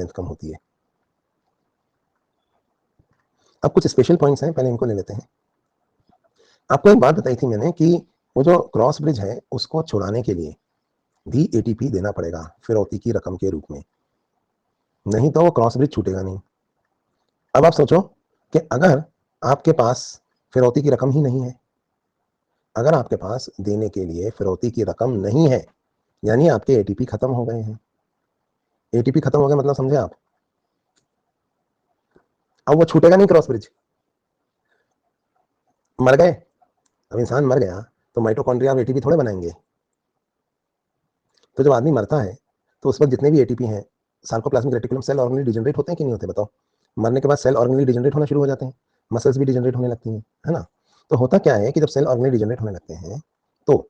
Length कम होती है। अब कुछ स्पेशल पॉइंट्स हैं, पहले इनको ले लेते हैं। आपको एक बात बताई थी मैंने कि वो जो क्रॉस ब्रिज है उसको छुड़ाने के लिए भी एटीपी देना पड़ेगा फिरौती की रकम के रूप में, नहीं तो वो क्रॉस ब्रिज छूटेगा नहीं। अब आप सोचो कि अगर आपके पास फिरौती की रकम ही नहीं है, अगर आपके पास देने के लिए फिरौती की रकम नहीं है, यानी आपके एटीपी खत्म हो गए हैं। एटीपी खत्म हो गए मतलब समझे आप? अब वो छूटेगा नहीं क्रॉस ब्रिज। मर गए, अब इंसान मर गया तो माइटोकॉन्ड्रिया अब एटीपी थोड़े बनाएंगे। तो जब आदमी मरता है तो उस वक्त जितने भी एटीपी हैं, sarcoplasmic reticulum cell organelle degenerate होते हैं कि नहीं होते बताओ? मरने के बाद सेल ऑर्गेनली डिजनरेट होना शुरू हो जाते हैं, मसल्स भी डिजनरेट होने लगती हैं, है ना? तो होता क्या है कि जब सेल ऑर्गेनली डिजनरेट होने लगते हैं तो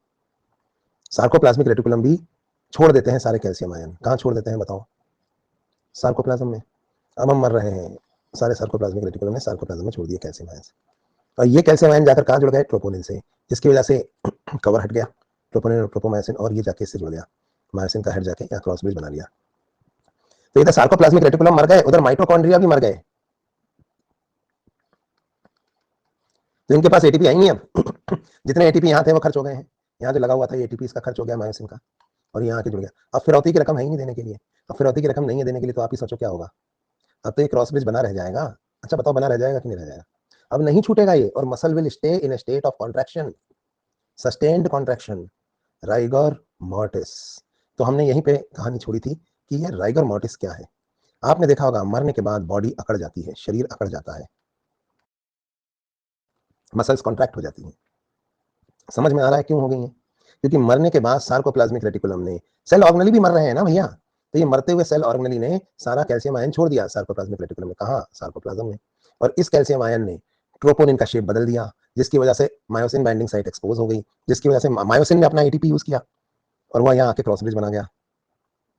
सार्कोप्लाज्मिक रेटिकुलम भी छोड़ देते हैं सारे कैल्शियम आयन। कहाँ छोड़ देते हैं बताओ? सार्कोप्लाज्म में। अब हम मर रहे हैं, सारे सार्कोप्लाज्मिक रेटिकुलम ने सार्कोप्लाज्म में छोड़ दिए कैल्शियम आयन, और ये कैल्शियम आयन जाकर कहाँ जुड़ गए? ट्रोपोनिन से, जिसकी वजह से कवर हट गया, ट्रोपोनिन और ट्रोपोमायोसिन, और ये जाके इससे जुड़ गया, मायोसिन का हेड जाके यहाँ क्रॉस ब्रिज बना लिया। तो इधर सार्कोप्लाज्मिक रेटिकुलम मर गए, उधर माइटोकॉन्ड्रिया भी मर गए, तो इनके पास एटीपी आई नहीं। अब जितने एटीपी यहाँ थे वो खर्च हो गए हैं, यहाँ जो लगा हुआ था ये एटीपी इसका खर्च हो गया मायोसिन का, और यहाँ आके जुड़ गया। अब फिरौती की रकम है ही नहीं देने के लिए। अब फिरौती की रकम नहीं है देने के लिए तो आप ही सोचो क्या होगा? अब तो ये क्रॉस ब्रिज बना रह जाएगा। अच्छा बताओ, बना रह जाएगा कि नहीं रह जाएगा? अब नहीं छूटेगा ये, और muscle will stay in A state of contraction, sustained contraction, rigor mortis. तो हमने यहीं पे कहानी छोड़ी थी कि ये राइगर मॉर्टिस क्या है। आपने देखा होगा मरने के बाद बॉडी अकड़ जाती है, शरीर अकड़ जाता है, मसल्स कॉन्ट्रैक्ट हो जाती हैं। समझ में आ रहा है क्यों हो गई है? क्योंकि मरने के बाद सार्कोप्लाज्मिक रेटिकुलम ने, सेल ऑर्गेनली भी मर रहे हैं ना भैया, तो ये मरते हुए सेल ऑर्गेनली ने सारा कैल्शियम आयन छोड़ दिया सार्कोप्लाज्मिक रेटिकुलम में। कहा? सार्कोप्लाज्म में। और इस कैल्शियम आयन ने ट्रोपोनिन का शेप बदल दिया, जिसकी वजह से मायोसिन बाइंडिंग साइट एक्सपोज हो गई, जिसकी वजह से मायोसिन ने अपना एटीपी यूज किया और वह यहाँ आके क्रॉस ब्रिज बना गया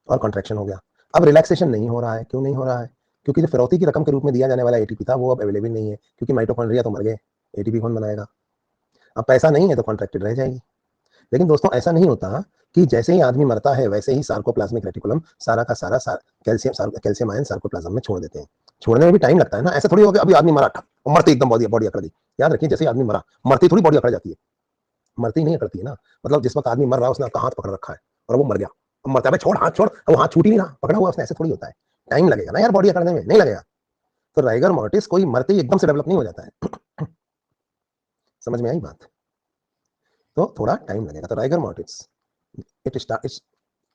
और कॉन्ट्रैक्शन हो गया। अब रिलैक्सेशन नहीं हो रहा है। क्यों नहीं हो रहा है? क्योंकि जो फिरौती की रकम के रूप में दिया जाने वाला एटीपी था वो अब अवेलेबल नहीं है, क्योंकि माइटोकॉन्ड्रिया तो मर गए, एटीपी कौन बनाएगा? अब पैसा नहीं है तो कॉन्ट्रैक्टेड रह जाएगी। लेकिन दोस्तों ऐसा नहीं होता कि जैसे ही आदमी मरता है वैसे ही सार्कोप्लाज्मिक रेटिकुलम सारा का सारा कैल्शियम आयन सार्कोप्लाज्म में छोड़ देते हैं। छोड़ने में भी टाइम लगता है ना, ऐसा थोड़ी हो गया अभी आदमी मरा था और मरते एकदम बॉडी अकड़ गई। याद रखिए, जैसे आदमी मरा मरती थोड़ी बॉडी अकड़ जाती है, मरती नहीं अकड़ती है ना। मतलब जिस वक्त आदमी मर रहा है उसने आपका हाथ पकड़ रखा है और वो मर गया, अब मरता है छोड़ हाथ छोड़, अब हाथ छूट ही नहीं रहा, पकड़ा हुआ उसने, ऐसे थोड़ी होता है। टाइम लगेगा ना यार बॉडी अकड़ने में, नहीं लगेगा? तो राइगर मॉर्टिस कोई मरते ही एकदम से डेवलप नहीं हो जाता है। समझ में आई बात? तो थोड़ा टाइम लगेगा। तो rigor mortis it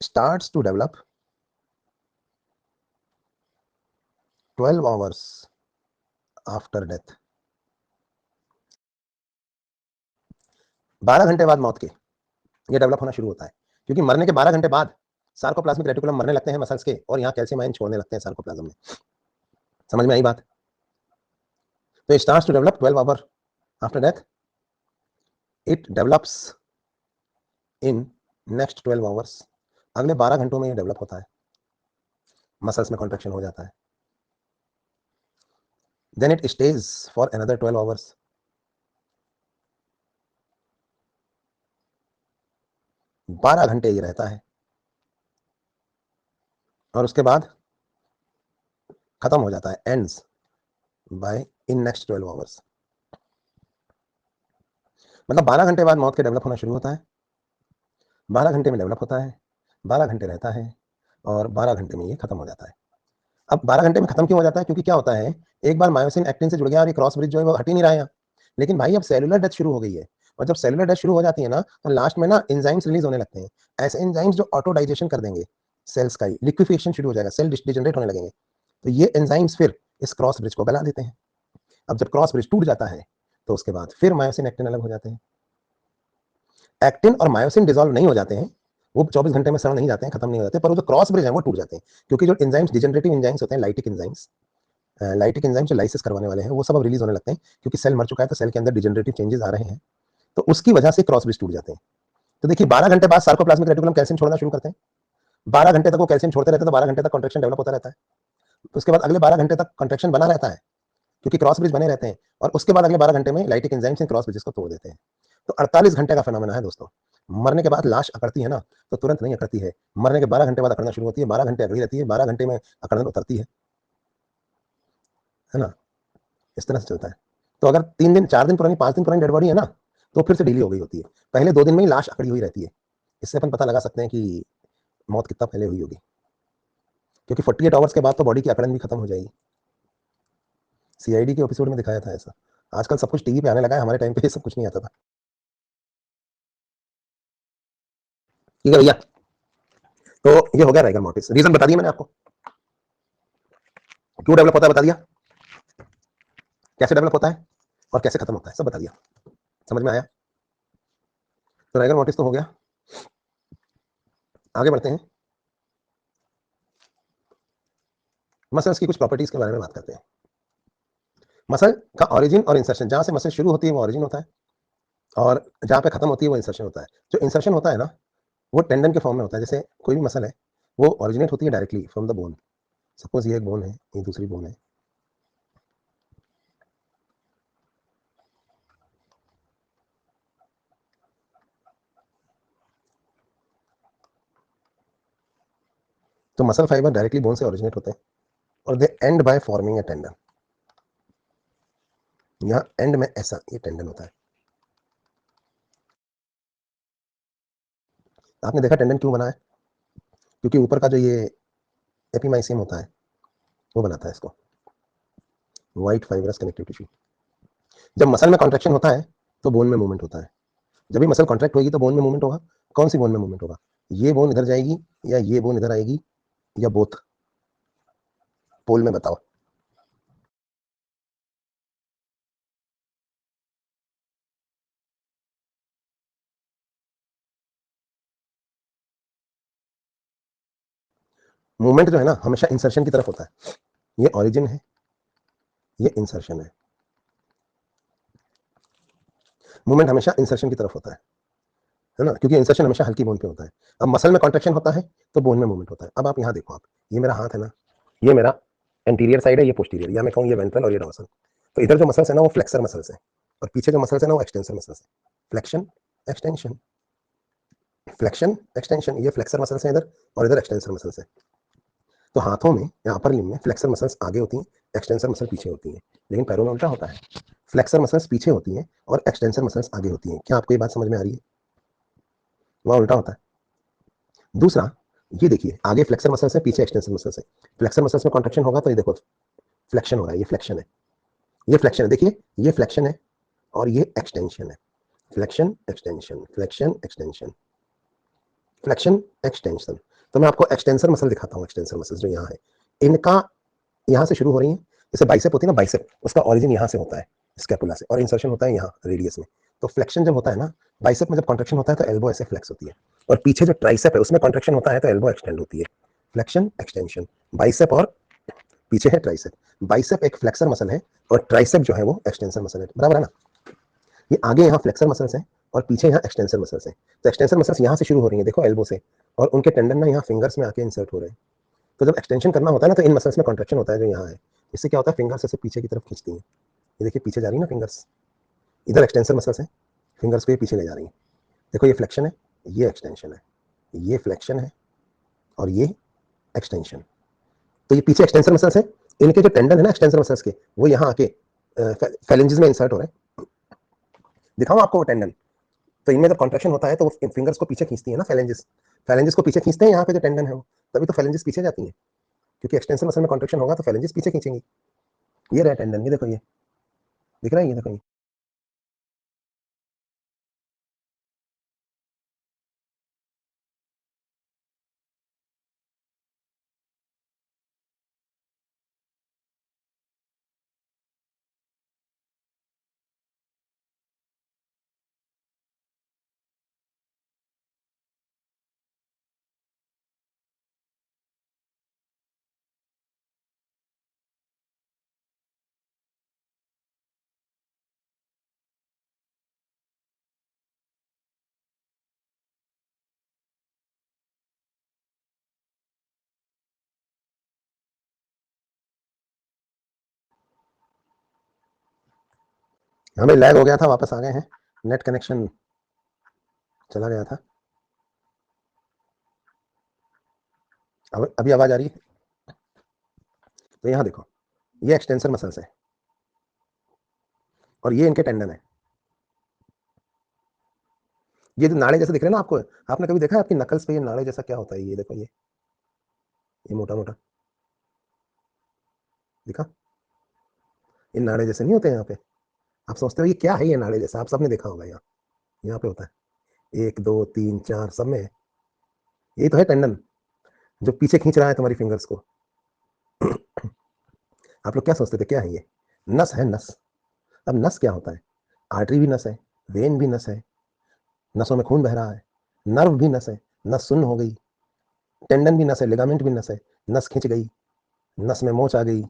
starts to develop 12 hours after death। 12 घंटे बाद मौत के ये डेवलप होना शुरू होता है, क्योंकि मरने के 12 घंटे बाद सार्कोप्लाज्मिक रेटिकुलम मरने लगते हैं मसल्स के, और यहाँ कैल्शियम आयन छोड़ने लगते हैं सार्कोप्लाज्म में। समझ में आई बात? तो starts to develop 12 hour after death, it develops in next 12 hours. अगले 12 घंटों में ये डेवलप होता है, मसल्स में कॉन्ट्रैक्शन हो जाता है। Then it stays for another 12 hours. 12 घंटे ये रहता है और उसके बाद खत्म हो जाता है, ends by in next 12 hours. मतलब 12 घंटे बाद मौत के डेवलप होना शुरू होता है, 12 घंटे में डेवलप होता है, 12 घंटे रहता है और 12 घंटे में ये खत्म हो जाता है। अब 12 घंटे में खत्म क्यों हो जाता है? क्योंकि क्या होता है, एक बार मायोसिन एक्टिन से जुड़ गया और ये क्रॉस ब्रिज जो है वो हट ही नहीं रहा है। लेकिन भाई अब सेलुलर डेथ शुरू हो गई है, और जब सेलुलर डेथ शुरू हो जाती है ना तो लास्ट में ना एंजाइम्स रिलीज होने लगते हैं, ऐसे एंजाइम्स जो ऑटो डाइजेशन कर देंगे सेल्स का, लिक्विफिकेशन शुरू हो जाएगा, सेल डिजनरेट होने लगेंगे। तो ये एंजाइम्स फिर इस क्रॉस ब्रिज को गला देते हैं। अब जब क्रॉस ब्रिज टूट जाता है तो उसके बाद फिर मायोसिन एक्टिन अलग हो जाते हैं। एक्टिन और मायोसिन डिसॉल्व नहीं हो जाते हैं, वो 24 घंटे में सड़ नहीं जाते हैं, खत्म नहीं हो जाते, पर वो जो क्रॉस ब्रिज है वो टूट जाते हैं, क्योंकि जो एंजाइम्स डिजनरेटिव एंजाइम्स होते हैं, लाइटिक एंजाइम्स जो लाइसिस करवाने वाले हैं, वो सब अब रिलीज होने लगते हैं, क्योंकि सेल मर चुका है तो सेल के अंदर डिजनरेटिव चेंजेस आ रहे हैं, तो उसकी वजह से क्रॉस ब्रिज टूट जाते हैं। तो देखिए 12 घंटे बाद सार्कोप्लाज्मिक रेटिकुलम कैल्शियम छोड़ना शुरू करते हैं, 12 घंटे तक वो कैल्शियम छोड़ते रहते हैं, तो 12 घंटे तक कॉन्ट्रैक्शन डेवलप होता रहता है। तो उसके बाद अगले 12 घंटे तक कॉन्ट्रैक्शन बना रहता है, क्योंकि क्रॉस ब्रिज बने रहते हैं, और उसके बाद अगले 12 घंटे में लाइटिक एंजाइम्स इन क्रॉस ब्रिजेस को तोड़ देते हैं। तो 48 घंटे का फिनोमेना है दोस्तों। मरने के बाद लाश अकड़ती है ना, तो तुरंत नहीं अकड़ती है, मरने के 12 घंटे बाद अकड़ना शुरू होती है, 12 घंटे अकड़ी रहती है, 12 घंटे में अकड़न उतरती है ना? इस तरह से चलता है। तो अगर 3 दिन, 4 दिन पुरानी, 5 दिन पुरानी डेड बॉडी है ना, तो फिर से डिले हो गई होती है। पहले 2 दिन में ही लाश अकड़ी हुई रहती है। इससे अपन पता लगा सकते हैं कि मौत कितना पहले हुई होगी, क्योंकि 48 आवर्स के बाद तो बॉडी की अकड़न भी खत्म हो जाएगी। सीआईडी के एपिसोड में दिखाया था ऐसा। आजकल सब कुछ टीवी पे आने लगा है, हमारे टाइम पे ये सब कुछ नहीं आता था। ठीक है भैया, तो ये हो गया राइगर मोर्टिस। रीजन बता दिया मैंने आपको, क्यों डेवलप होता है बता दिया, कैसे डेवलप होता है और कैसे खत्म होता है सब बता दिया। समझ में आया? तो राइगर मोर्टिस तो हो गया। आगे बढ़ते हैं, मसल्स की कुछ प्रॉपर्टीज के बारे में बात करते हैं। मसल का ऑरिजिन और इंसर्शन, जहां से मसल शुरू होती है वो ऑरिजिन होता है, और जहां पे खत्म होती है वो इंसर्शन होता है। जो इंसर्शन होता है ना, वो टेंडन के फॉर्म में होता है। जैसे कोई भी मसल है, वो ऑरिजिनेट होती है directly from the bone. Suppose ये एक बोन है, ये दूसरी बोन है, तो मसल फाइबर डायरेक्टली बोन से ओरिजिनेट होते हैं, और they end by forming a tendon. यहाँ एंड में ऐसा ये टेंडन होता है। आपने देखा टेंडन क्यों बना है? क्योंकि ऊपर का जो ये एपिमाइसियम होता है, वो बनाता है इसको, व्हाइट फाइब्रस कनेक्टिव टिश्यू। जब मसल में कॉन्ट्रेक्शन होता है तो बोन में मूवमेंट होता है। जब भी मसल कॉन्ट्रैक्ट होगी तो बोन में मूवमेंट होगा। कौन सी बोन में मूवमेंट होगा? ये बोन इधर जाएगी या ये बोन इधर आएगी, या बोथ? पोल में बताओ। मूवमेंट जो है ना, हमेशा इंसर्शन की तरफ होता है। ये ऑरिजिन है, ये इंसर्शन है। मूवमेंट हमेशा इंसर्शन की तरफ होता है ना, क्योंकि इंसर्शन हमेशा हल्की बोन पे होता है। अब मसल में कॉन्ट्रेक्शन होता है तो बोन में मूवमेंट होता है। अब आप यहाँ देखो, आप ये मेरा हाथ है ना, ये मेरा एंटीरियर साइड है, ये पोस्टीरियर, या मैं कहूँ ये वेंट्रल और ये डॉर्सल। तो इधर जो मसल्स है ना वो फ्लेक्सर मसल्स है, और पीछे जो मसल्स है ना वो एक्सटेंसर मसल्स है। फ्लेक्शन, एक्सटेंशन, फ्लेक्शन, एक्सटेंशन, ये फ्लेक्सर मसल्स है इधर, और इधर एक्सटेंसर मसल्स है। तो हाथों में या अपर लिम्ब में फ्लेक्सर मसल्स आगे होती हैं, एक्सटेंसर मसल पीछे होती हैं। लेकिन पैरों में उल्टा होता है, फ्लेक्सर मसल्स पीछे होती हैं और एक्सटेंसर मसल्स आगे होती हैं। क्या आपको ये बात समझ में आ रही है? वहाँ उल्टा होता है। दूसरा, ये देखिए, आगे फ्लेक्सर मसल्स है, पीछे एक्सटेंसर मसल्स है। फ्लेक्सर मसल्स में कॉन्ट्रेक्शन होगा तो ये देखो फ्लेक्शन हो रहा है, ये फ्लेक्शन है, ये फ्लेक्शन है, देखिए ये फ्लेक्शन है और ये एक्सटेंशन है। Flexion, extension, flexion, extension, flexion, extension. तो मैं आपको एक्सटेंसर मसल दिखाता हूँ। एक्सटेंसर मसल्स जो यहाँ है, इनका यहाँ से शुरू हो रही है। जैसे बाइसेप होती है ना, बाइसेप उसका ऑरिजिन यहाँ से होता है, स्कैपुला से, और इंसर्शन होता है यहाँ रेडियस में। तो फ्लेक्शन जब होता है ना, बाइसेप में जब कॉन्ट्रेक्शन होता है तो एल्बो ऐसे फ्लेक्स होती है, और पीछे जो ट्राइसेप है उसमें कॉन्ट्रेक्शन होता है तो एल्बो एक्सटेंड होती है। फ्लेक्शन, एक्सटेंशन, बाइसेप, और पीछे है ट्राइसेप। बाइसेप एक फ्लेक्सर मसल है और ट्राइसेप जो है वो एक्सटेंसर मसल है, बराबर है ना? ये आगे यहाँ फ्लेक्सर मसल्स हैं और पीछे यहाँ एक्सटेंसर मसल्स हैं। तो एक्सटेंसर मसल्स यहाँ से शुरू हो रही है, देखो एल्बो से, और उनके टेंडन ना यहाँ फिंगर्स में आके इंसर्ट हो रहे हैं। तो जब एक्सटेंशन करना होता है ना, तो इन मसल्स में कॉन्ट्रेक्शन होता है जो यहाँ है। इससे क्या होता है, फिंगर्स ऐसे पीछे की तरफ खींचती हैं। ये देखिए पीछे जा रही है ना फिंगर्स, इधर एक्सटेंसर मसल्स है, फिंगर्स को ये पीछे ले जा रही है। देखो ये फ्लेक्शन है, ये एक्सटेंशन है, ये फ्लेक्शन है और ये एक्सटेंशन। तो ये पीछे एक्सटेंसर मसल्स है, इनके जो टेंडन है ना एक्सटेंसर मसल्स के, वो यहाँ आके फैलेंजेस में इंसर्ट हो रहे हैं। दिखाओ आपको वो टेंडन। तो इनमें जब कॉन्ट्रेक्शन होता है तो वो फिंगर्स को पीछे खींचती है ना, फैलेंजेस, फैलेंजेस को पीछे खींचते हैं यहाँ पे जो टेंडन है वो, तभी तो फैलेंजेस पीछे जाती है, क्योंकि एक्सटेंसर मसल में कॉन्ट्रेक्शन होगा तो फैलेंजेस पीछे खींचेंगी। ये रहा टेंडन, ये देखो, ये दिख रहा है, ये देखो ये। हमें लैग हो गया था, वापस आ गए हैं, नेट कनेक्शन चला गया था। अब अभी आवाज आ रही है? तो यहाँ देखो, ये एक्सटेंसर मसल्स है और ये इनके टेंडन है। ये जो नाड़े जैसे दिख रहे हैं ना आपको, आपने कभी देखा है आपकी नकल्स पे ये नाड़े जैसा क्या होता है? ये देखो, ये मोटा मोटा दिखा, ये नाड़े जैसे नहीं होते यहाँ पे? आप सोचते हो ये क्या है, ये नाड़े जैसा? आप सबने देखा होगा, यहाँ पे होता है, 1 2 3 4 सब में है। यही तो है टेंडन, जो पीछे खींच रहा है तुम्हारी फिंगर्स को। आप लोग क्या सोचते थे, क्या है ये? नस है, नस। अब नस क्या होता है? आर्टरी भी नस है, वेन भी नस है, नसों में खून बह रहा है, नर्व भी नस है, नस सुन्न हो गई, टेंडन भी नस है, लिगामेंट भी नस है, नस खिंच गई, नस में मोच आ गई।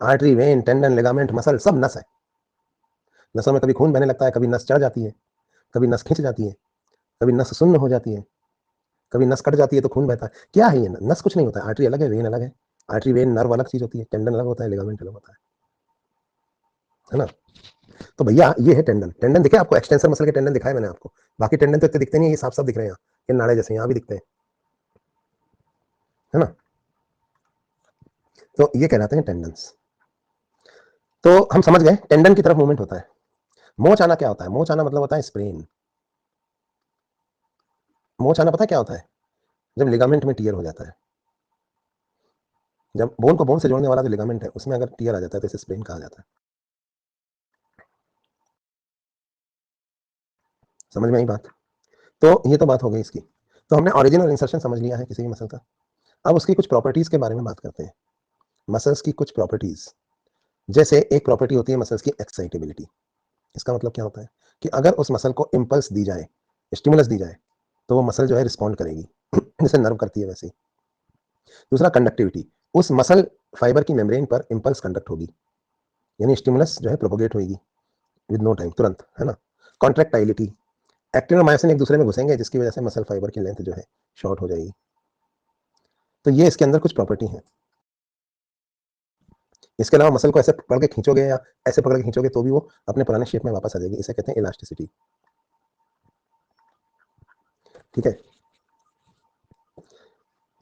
Artery, when, tendon, ligament, muscle सब नस है। नसों में कभी खून बहने लगता है, कभी नस चढ़ जाती है, कभी नस खिंच जाती है, कभी नस सुन्न हो जाती है, कभी नस कट जाती है तो खून बहता है। क्या है ये? नस कुछ नहीं होता है, आर्टरी अलग है, वेन अलग है। आर्टरी वेन नर्व अलग चीज होती है, टेंडन अलग होता है, लिगामेंट अलग होता है ना? तो भैया ये है टेंडन। टेंडन दिखे आपको? एक्सटेंसर मसल के टेंडन दिखाए मैंने आपको। बाकी टेंडन तो इतने दिखते नहीं है, ये साफ साफ दिख रहे हैं, ये नाड़े जैसे यहाँ भी दिखते हैं, है ना? तो ये कहलाते हैं टेंडन्स। तो हम समझ गए टेंडन की तरफ मूवमेंट होता है। मोच आना क्या होता है? मोच आना मतलब होता है स्प्रेन। मोच आना पता है क्या होता है? जब लिगामेंट में टियर हो जाता है, जब बोन को बोन से जोड़ने वाला जो लिगामेंट है उसमें अगर टियर आ जाता है तो इसे स्प्रेन कहा जाता है। समझ में आई बात? तो ये तो बात हो गई इसकी। तो हमने ऑरिजिन और इंसर्शन समझ लिया है किसी भी मसल का। अब उसकी कुछ प्रॉपर्टीज के बारे में बात करते हैं। मसल्स की कुछ प्रॉपर्टीज, जैसे एक प्रॉपर्टी होती है मसल्स की एक्साइटेबिलिटी। इसका मतलब क्या होता है कि अगर उस मसल को इम्पल्स दी जाए, स्टिमुलस दी जाए, तो वो मसल जो है रिस्पॉन्ड करेगी जैसे नर्व करती है वैसे ही। दूसरा कंडक्टिविटी, उस मसल फाइबर की मेम्ब्रेन पर इम्पल्स कंडक्ट होगी, यानी स्टिमुलस जो है प्रोपोगेट होगी विद नो टाइम, तुरंत, है ना? कॉन्ट्रैक्टाइलिटी, एक्टिन और मायोसिन एक दूसरे में घुसेंगे जिसकी वजह से मसल फाइबर की लेंथ जो है शॉर्ट हो जाएगी। तो ये इसके अंदर कुछ प्रॉपर्टी है। इसके अलावा मसल को ऐसे पकड़ के खींचोगे या ऐसे पकड़ के खींचोगे तो भी वो अपने पुराने शेप में वापस आ जाएगी, इसे कहते हैं इलास्टिसिटी। ठीक है।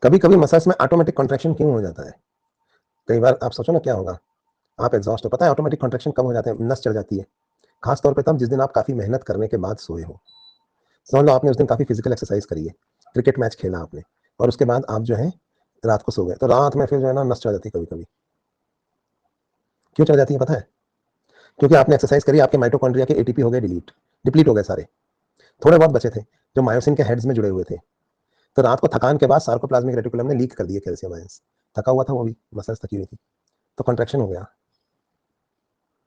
कभी कभी मसल्स में ऑटोमेटिक कॉन्ट्रैक्शन क्यों हो जाता है? कई बार आप सोचो ना क्या होगा, आप एग्जॉस्ट हो, पता है ऑटोमेटिक कॉन्ट्रैक्शन कब हो जाते हैं? नस चढ़ जाती है, खास तौर पे तब जिस दिन आप काफी मेहनत करने के बाद सोए हो। समझ लो आपने उस दिन काफी फिजिकल एक्सरसाइज करी है, क्रिकेट मैच खेला आपने, और उसके बाद आप जो है रात को सो गए, तो रात में फिर जो है ना नस चढ़ जाती है कभी कभी। क्यों चढ़ जाती है पता है? क्योंकि आपने एक्सरसाइज करी, आपके माइटोकॉन्ड्रिया के एटीपी हो गए डिप्लीट हो गए सारे, थोड़े बहुत बचे थे जो मायोसिन के हेड्स में जुड़े हुए थे। तो रात को थकान के बाद सार्कोप्लाज्मिक रेटिकुलम ने लीक कर दिए कैल्शियम आयंस, थका हुआ था वो भी, मसल्स थकी हुई थी, तो कॉन्ट्रैक्शन हो गया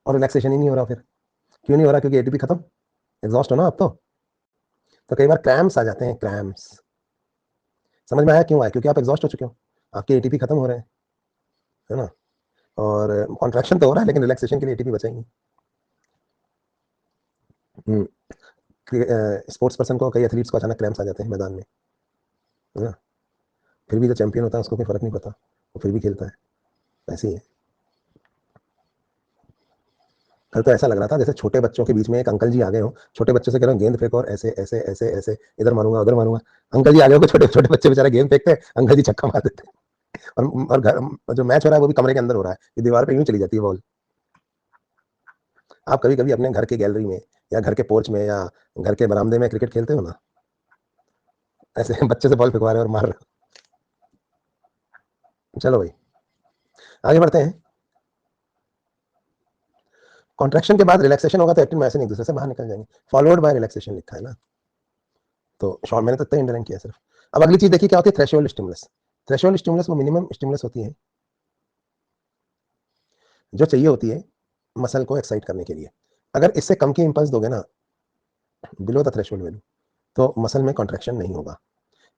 और रिलैक्सेशन ही नहीं हो रहा। फिर क्यों नहीं हो रहा? क्योंकि एटीपी खत्म, एग्जॉस्ट हो ना आप तो कई बार क्रैम्स आ जाते हैं, क्रैम्स। समझ में आया क्यों आया? क्योंकि आप एग्जॉस्ट हो चुके हो, आपके एटीपी खत्म हो रहे हैं, है ना? और कॉन्ट्रैक्शन तो हो रहा है लेकिन रिलैक्सेशन के लिए एटीपी बचा ही नहीं। स्पोर्ट्स पर्सन को, कई एथलीट्स को अचानक क्रैम्प्स आ जाते हैं मैदान में, है ना? फिर भी जो चैंपियन होता है उसको कोई फर्क नहीं पड़ता, वो फिर भी खेलता है। ऐसे ही है। कल तो ऐसा लग रहा था जैसे छोटे बच्चों के बीच में एक अंकल जी आ गए हो, छोटे बच्चों से कह रहे हो गेंद फेंको और ऐसे ऐसे ऐसे ऐसे इधर मारूंगा उधर मारूंगा, अंकल जी आ गए हो, छोटे छोटे बच्चे बेचारे गेंद फेंकते हैं, अंकल जी छक्का मार देते हैं। और घर जो मैच हो रहा है वो भी कमरे के अंदर हो रहा है, ये दीवार पे यूं चली जाती है बॉल। आप कभी कभी अपने घर के गैलरी में या घर के पोर्च में या घर के बरामदे में क्रिकेट खेलते हो ना, ऐसे बच्चे से बॉल फेंकवा रहे हो और मार रहे हो। चलो भाई आगे बढ़ते हैं। कॉन्ट्रैक्शन के बाद रिलैक्सेशन होगा तो एक्टिन मायोसिन एक दूसरे से बाहर निकल जाएंगे, फॉलोड बाय रिलैक्सेशन लिखा है ना, तो शॉर्ट मैंने तो इतना इंटरलाइन किया सिर्फ। अब अगली चीज देखिए क्या होती है, थ्रेशोल्ड स्टिमुलस। थ्रेशोल्ड स्टिमुलस वो मिनिमम स्टिमुलस होती है जो चाहिए होती है मसल को एक्साइट करने के लिए। अगर इससे कम की इंपल्स दोगे ना, बिलो द थ्रेशोल्ड वैल्यू, तो मसल में कॉन्ट्रैक्शन नहीं होगा।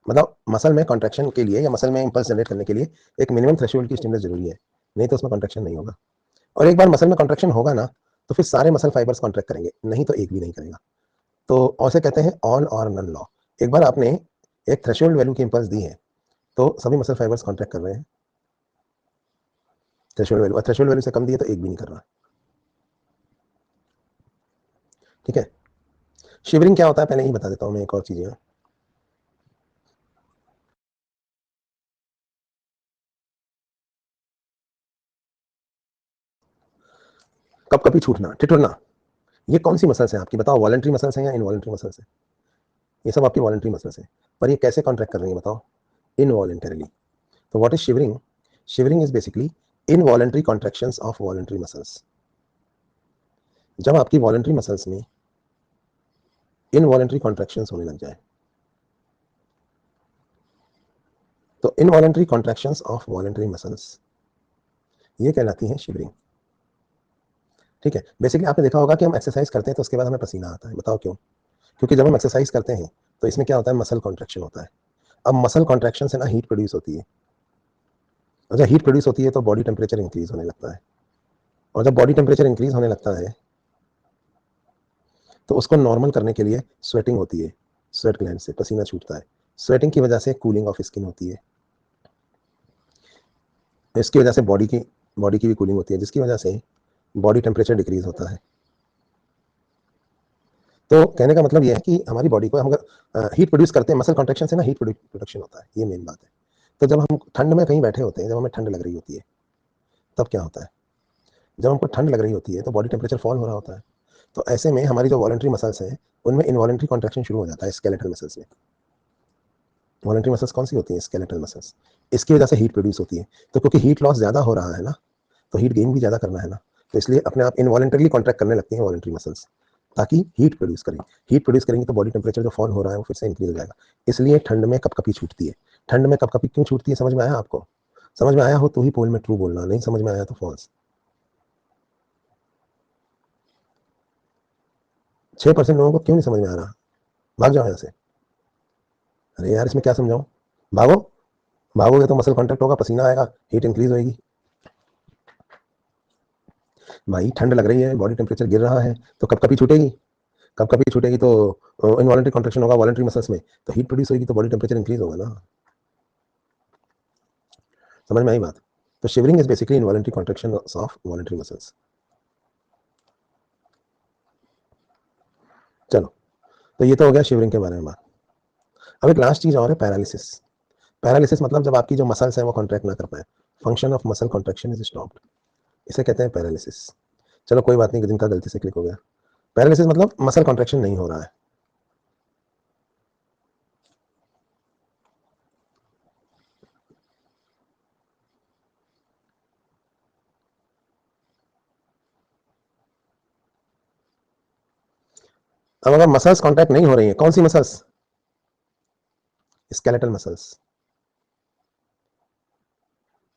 मतलब मसल में कॉन्ट्रैक्शन के लिए या मसल में इंपल्स जनरेट करने के लिए एक मिनिमम थ्रेशोल्ड की स्टिमुलस जरूरी है, नहीं तो उसमें कॉन्ट्रैक्शन नहीं होगा। और एक बार मसल में कॉन्ट्रैक्शन होगा ना, तो फिर सारे मसल फाइबर्स कॉन्ट्रैक्ट करेंगे, नहीं तो एक भी नहीं करेगा। तो उसे कहते हैं ऑल और नन लॉ। एक बार आपने एक थ्रेशोल्ड वैल्यू की इंपल्स दी है तो सभी मसल फाइबर्स कॉन्ट्रैक्ट कर रहे हैं, थ्रेशोल्ड वैल्यू, और थ्रेशोल्ड वैल्यू से कम दी है तो एक भी नहीं कर रहा। ठीक है। शिवरिंग क्या होता है पहले ही बता देता हूं मैं, एक और चीज है। कभी छूटना, ठिठुरना, ये कौन सी मसल्स है आपकी, बताओ, वॉलंटरी मसल्स हैं या इनवॉलंटरी मसल्स है? ये सब आपकी वॉलंटरी मसल्स है, पर ये कैसे कॉन्ट्रैक्ट कर रही है बताओ? इनवॉलंटरली। तो what is shivering? Shivering is basically involuntary contractions of voluntary muscles. जब आपकी वॉलंटरी मसल्स में इनवॉलंटरी कॉन्ट्रैक्शंस होने लग जाए, तो involuntary contractions of voluntary muscles, ये कहलाती है शिवरिंग। ठीक है, बेसिकली आपने देखा होगा कि हम एक्सरसाइज करते हैं तो उसके बाद हमें पसीना आता है, बताओ क्यों? क्योंकि जब हम एक्सरसाइज करते हैं तो इसमें क्या होता है, मसल कॉन्ट्रैक्शन होता है। अब मसल कॉन्ट्रैक्शन से ना हीट प्रोड्यूस होती है, और जब हीट प्रोड्यूस होती है तो बॉडी टेम्परेचर इंक्रीज होने लगता है, और जब बॉडी टेम्परेचर इंक्रीज होने लगता है तो उसको नॉर्मल करने के लिए स्वेटिंग होती है, स्वेट ग्लैंड से पसीना छूटता है, स्वेटिंग की वजह से कूलिंग ऑफ स्किन होती है, इसकी वजह से बॉडी की भी कूलिंग होती है, जिसकी वजह से बॉडी टेम्परेचर डिक्रीज होता है। तो कहने का मतलब यह है कि हमारी बॉडी को हम अगर हीट प्रोड्यूस करते हैं, मसल कॉन्ट्रैक्शन से ना हीट प्रोडक्शन होता है, ये मेन बात है। तो जब हम ठंड में कहीं बैठे होते हैं, जब हमें ठंड लग रही होती है, तब क्या होता है, जब हमको ठंड लग रही होती है तो बॉडी टेम्परेचर फॉल हो रहा होता है, तो ऐसे में हमारी जो वॉलंटरी मसल्स हैं उनमें इनवॉलंटरी कॉन्ट्रैक्शन शुरू हो जाता है, स्केलेटल मसल्स में। वॉलंटरी मसल्स कौन सी होती हैं? Skeletal muscles. इसकी वजह से हीट प्रोड्यूस होती है, तो क्योंकि हीट लॉस ज़्यादा हो रहा है ना, तो हीट गेन भी ज़्यादा करना है ना, तो इसलिए अपने आप इनवॉलंटरीली कॉन्ट्रैक्ट करने लगती हैं वॉलंटरी मसल्स, ताकि हीट प्रोड्यूस करें। हीट प्रोड्यूस करेंगे तो बॉडी टेम्परेचर जो फॉल हो रहा है वो फिर से इंक्रीज हो जाएगा, इसलिए ठंड में कपकपी छूटती है। ठंड में कपकपी क्यों छूटती है, समझ में आया आपको? समझ में आया हो तो ही पोल में ट्रू बोलना, नहीं समझ में आया तो फॉल्स। 6% लोगों को क्यों नहीं समझ में आ रहा? भाग जाओ यहाँ से। अरे यार, इसमें क्या समझाऊं? भागो। भागोगे तो मसल कॉन्ट्रैक्ट होगा, पसीना आएगा, हीट इंक्रीज होगी। भाई ठंड लग रही है, बॉडी टेम्परेचर गिर रहा है, तो कपकपी छूटेगी। कपकपी छूटेगी तो इनवॉलंटरी कॉन्ट्रैक्शन होगा वॉलंटरी मसल्स में, तो हीट प्रोड्यूस होगी, तो बॉडी टेम्परेचर इंक्रीज होगा ना। समझ में आई बात? तो shivering is basically involuntary contraction of voluntary muscles. चलो, तो ये तो हो गया शिवरिंग के बारे में बात। अब एक लास्ट चीज और है, पैरालिसिस। पैरालिसिस मतलब जब आपकी जो मसल्स है वो कॉन्ट्रैक्ट ना कर पाए, function of muscle contraction is stopped, इसे कहते हैं पैरालिसिस। चलो कोई बात नहीं, जिनका गलती से क्लिक हो गया। पैरालिसिस मतलब मसल कॉन्ट्रैक्शन नहीं हो रहा है। अब अगर मसल्स कॉन्ट्रैक्ट नहीं हो रही है, कौन सी मसल्स? स्केलेटल मसल्स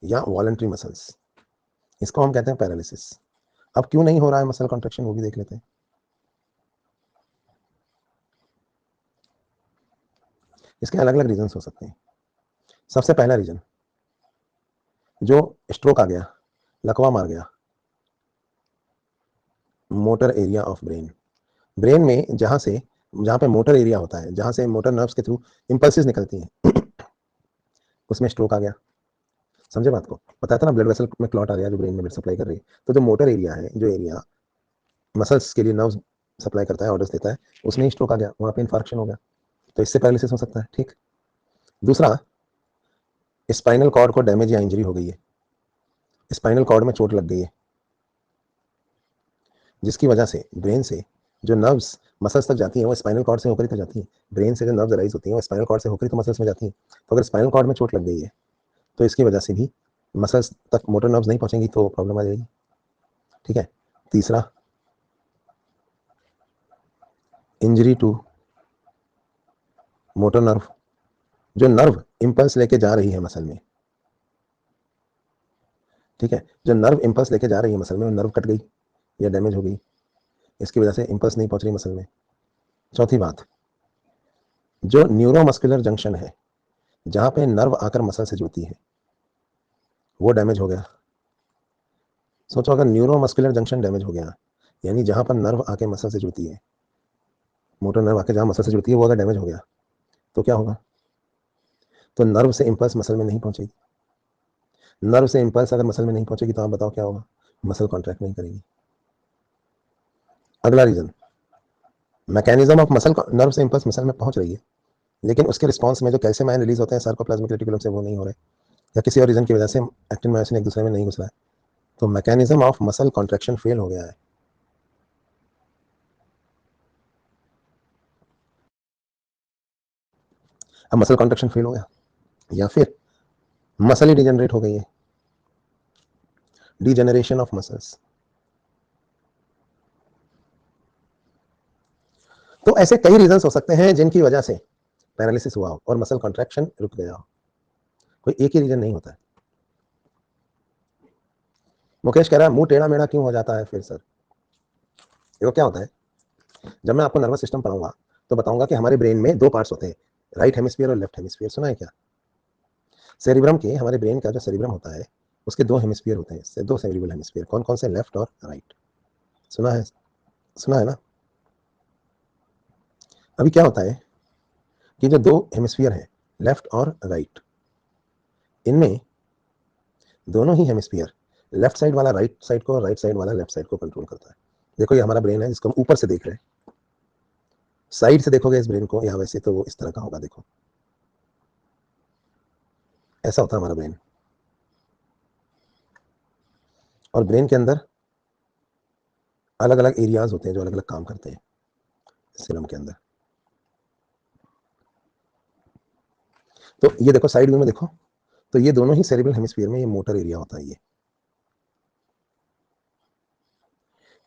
या वॉलंटरी मसल्स, इसको हम कहते हैं पैरालिसिस। अब क्यों नहीं हो रहा है मसल कॉन्ट्रैक्शन, वो भी देख लेते हैं। इसके अलग अलग रीजन हो सकते हैं। सबसे पहला रीजन, जो स्ट्रोक आ गया, लकवा मार गया, motor area of brain. Brain में जहां पे मोटर एरिया होता है, जहां से मोटर नर्व्स के थ्रू इंपल्सेस निकलती हैं, उसमें स्ट्रोक आ गया। समझे बात को? बताया था ना, ब्लड वेसल में क्लॉट आ गया जो ब्रेन में ब्लड सप्लाई कर रही है, तो जो मोटर एरिया है, जो एरिया मसल्स के लिए नर्व्स सप्लाई करता है, ऑर्डर्स देता है, उसमें ही स्ट्रोक आ गया, वहां पे इन्फार्क्शन हो गया, तो इससे पैरालिसिस हो सकता है। ठीक। दूसरा, स्पाइनल कॉर्ड को डैमेज या इंजरी हो गई है, स्पाइनल कॉर्ड में चोट लग गई है, जिसकी वजह से ब्रेन से जो नर्व्स मसल्स तक जाती हैं वो स्पाइनल कॉर्ड से होकर ही तो जाती हैं। ब्रेन से जो नर्व्स राइज होती हैं वो स्पाइनल कॉर्ड से होकर ही तो मसल्स में जाती हैं। तो अगर स्पाइनल कॉर्ड में चोट लग गई है तो इसकी वजह से भी मसल्स तक मोटर नर्व्स नहीं पहुंचेंगी, तो प्रॉब्लम आ जाएगी। ठीक है। तीसरा, इंजरी टू मोटर नर्व, जो नर्व इंपल्स लेके जा रही है मसल में, ठीक है, जो नर्व इंपल्स लेके जा रही है मसल में, वो नर्व कट गई या डैमेज हो गई, इसकी वजह से इंपल्स नहीं पहुंच रही मसल में। चौथी बात, जो न्यूरोमस्कुलर जंक्शन है, जहां पे नर्व आकर मसल से जुड़ती है, वो डैमेज हो गया। सोचो, अगर न्यूरोमस्कुलर जंक्शन डैमेज हो गया, यानी जहां पर नर्व आके मसल से जुड़ती है, मोटर नर्व आके जहां मसल से जुड़ती है, वो अगर डैमेज हो गया तो क्या होगा? तो नर्व से इंपल्स मसल में नहीं पहुंचेगी। नर्व से इंपल्स अगर मसल में नहीं पहुंचेगी तो आप बताओ क्या होगा? मसल कॉन्ट्रैक्ट नहीं करेगी। अगला reason, mechanism of muscle nerve से इंपल्स मसल में पहुंच रही है, लेकिन उसके रिस्पॉन्स में जो कैल्शियम आयन रिलीज होते हैं सार्कोप्लाज्मिक रेटिकुलम से वो नहीं हो रहे, या किसी और रीजन की वजह से एक्टिन मायोसिन एक दूसरे में नहीं घुस रहा है, तो mechanism of muscle contraction fail हो गया है। अब मसल कॉन्ट्रैक्शन फेल हो गया, या फिर मसल ही डिजेनरेट हो गई है, डीजेनरेशन ऑफ मसल्स। तो ऐसे कई रीजंस हो सकते हैं जिनकी वजह से पैरालिसिस हुआ हो और मसल कॉन्ट्रैक्शन रुक गया हो, कोई एक ही रीजन नहीं होता है। मुकेश कह रहा है मुंह टेढ़ा मेढ़ा क्यों हो जाता है फिर सर? देखो क्या होता है, जब मैं आपको नर्वस सिस्टम पढ़ाऊंगा तो बताऊंगा कि हमारे ब्रेन में दो पार्ट्स होते हैं, राइट हेमिस्फीयर और लेफ्ट हेमिस्फीयर। सुना है क्या? सेरिब्रम के, हमारे ब्रेन का जो सेरिब्रम होता है उसके दो हेमिस्फीयर होते हैं, दो सेरिब्रल हेमिस्फीयर। कौन कौन से? लेफ्ट और राइट। सुना है? सुना है ना? अभी क्या होता है कि जो दो हेमिस्फीयर है, लेफ्ट और राइट, इनमें दोनों ही हेमिस्फीयर, लेफ्ट साइड वाला राइट साइड को और राइट साइड वाला लेफ्ट साइड को कंट्रोल करता है। देखो ये हमारा ब्रेन है जिसको हम ऊपर से देख रहे हैं, साइड से देखोगे इस ब्रेन को या वैसे तो वो इस तरह का होगा। देखो ऐसा होता है हमारा ब्रेन, और ब्रेन के अंदर अलग अलग एरियाज होते हैं जो अलग अलग काम करते हैं सिरम के अंदर। तो ये देखो साइड व्यू में देखो, तो ये दोनों ही सेरिब्रल हेमिस्फीयर में ये मोटर एरिया होता है। ये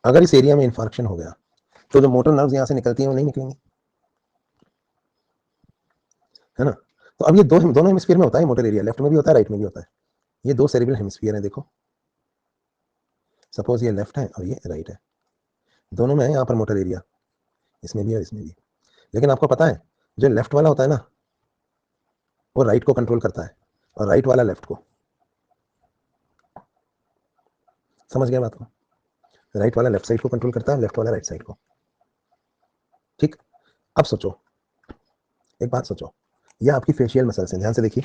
अगर इस एरिया में इंफार्क्शन हो गया तो जो मोटर नर्व्स यहां से निकलती हैं वो नहीं निकलेंगी, है ना? तो अब ये दोनों हेमिस्फीयर में होता है मोटर एरिया, लेफ्ट में भी होता है राइट में भी होता है। ये दो सेरिब्रल हेमिस्फीयर है, देखो सपोज ये लेफ्ट है और ये राइट है, दोनों में है यहाँ पर मोटर एरिया, इसमें भी और इसमें भी। लेकिन आपको पता है जो लेफ्ट वाला होता है ना वो राइट को कंट्रोल करता है और राइट वाला लेफ्ट को। समझ गए बात को? राइट वाला लेफ्ट साइड को कंट्रोल करता है, लेफ्ट वाला राइट साइड को। ठीक। अब सोचो, एक बात सोचो, ये आपकी फेशियल मसल्स हैं, ध्यान से देखिए,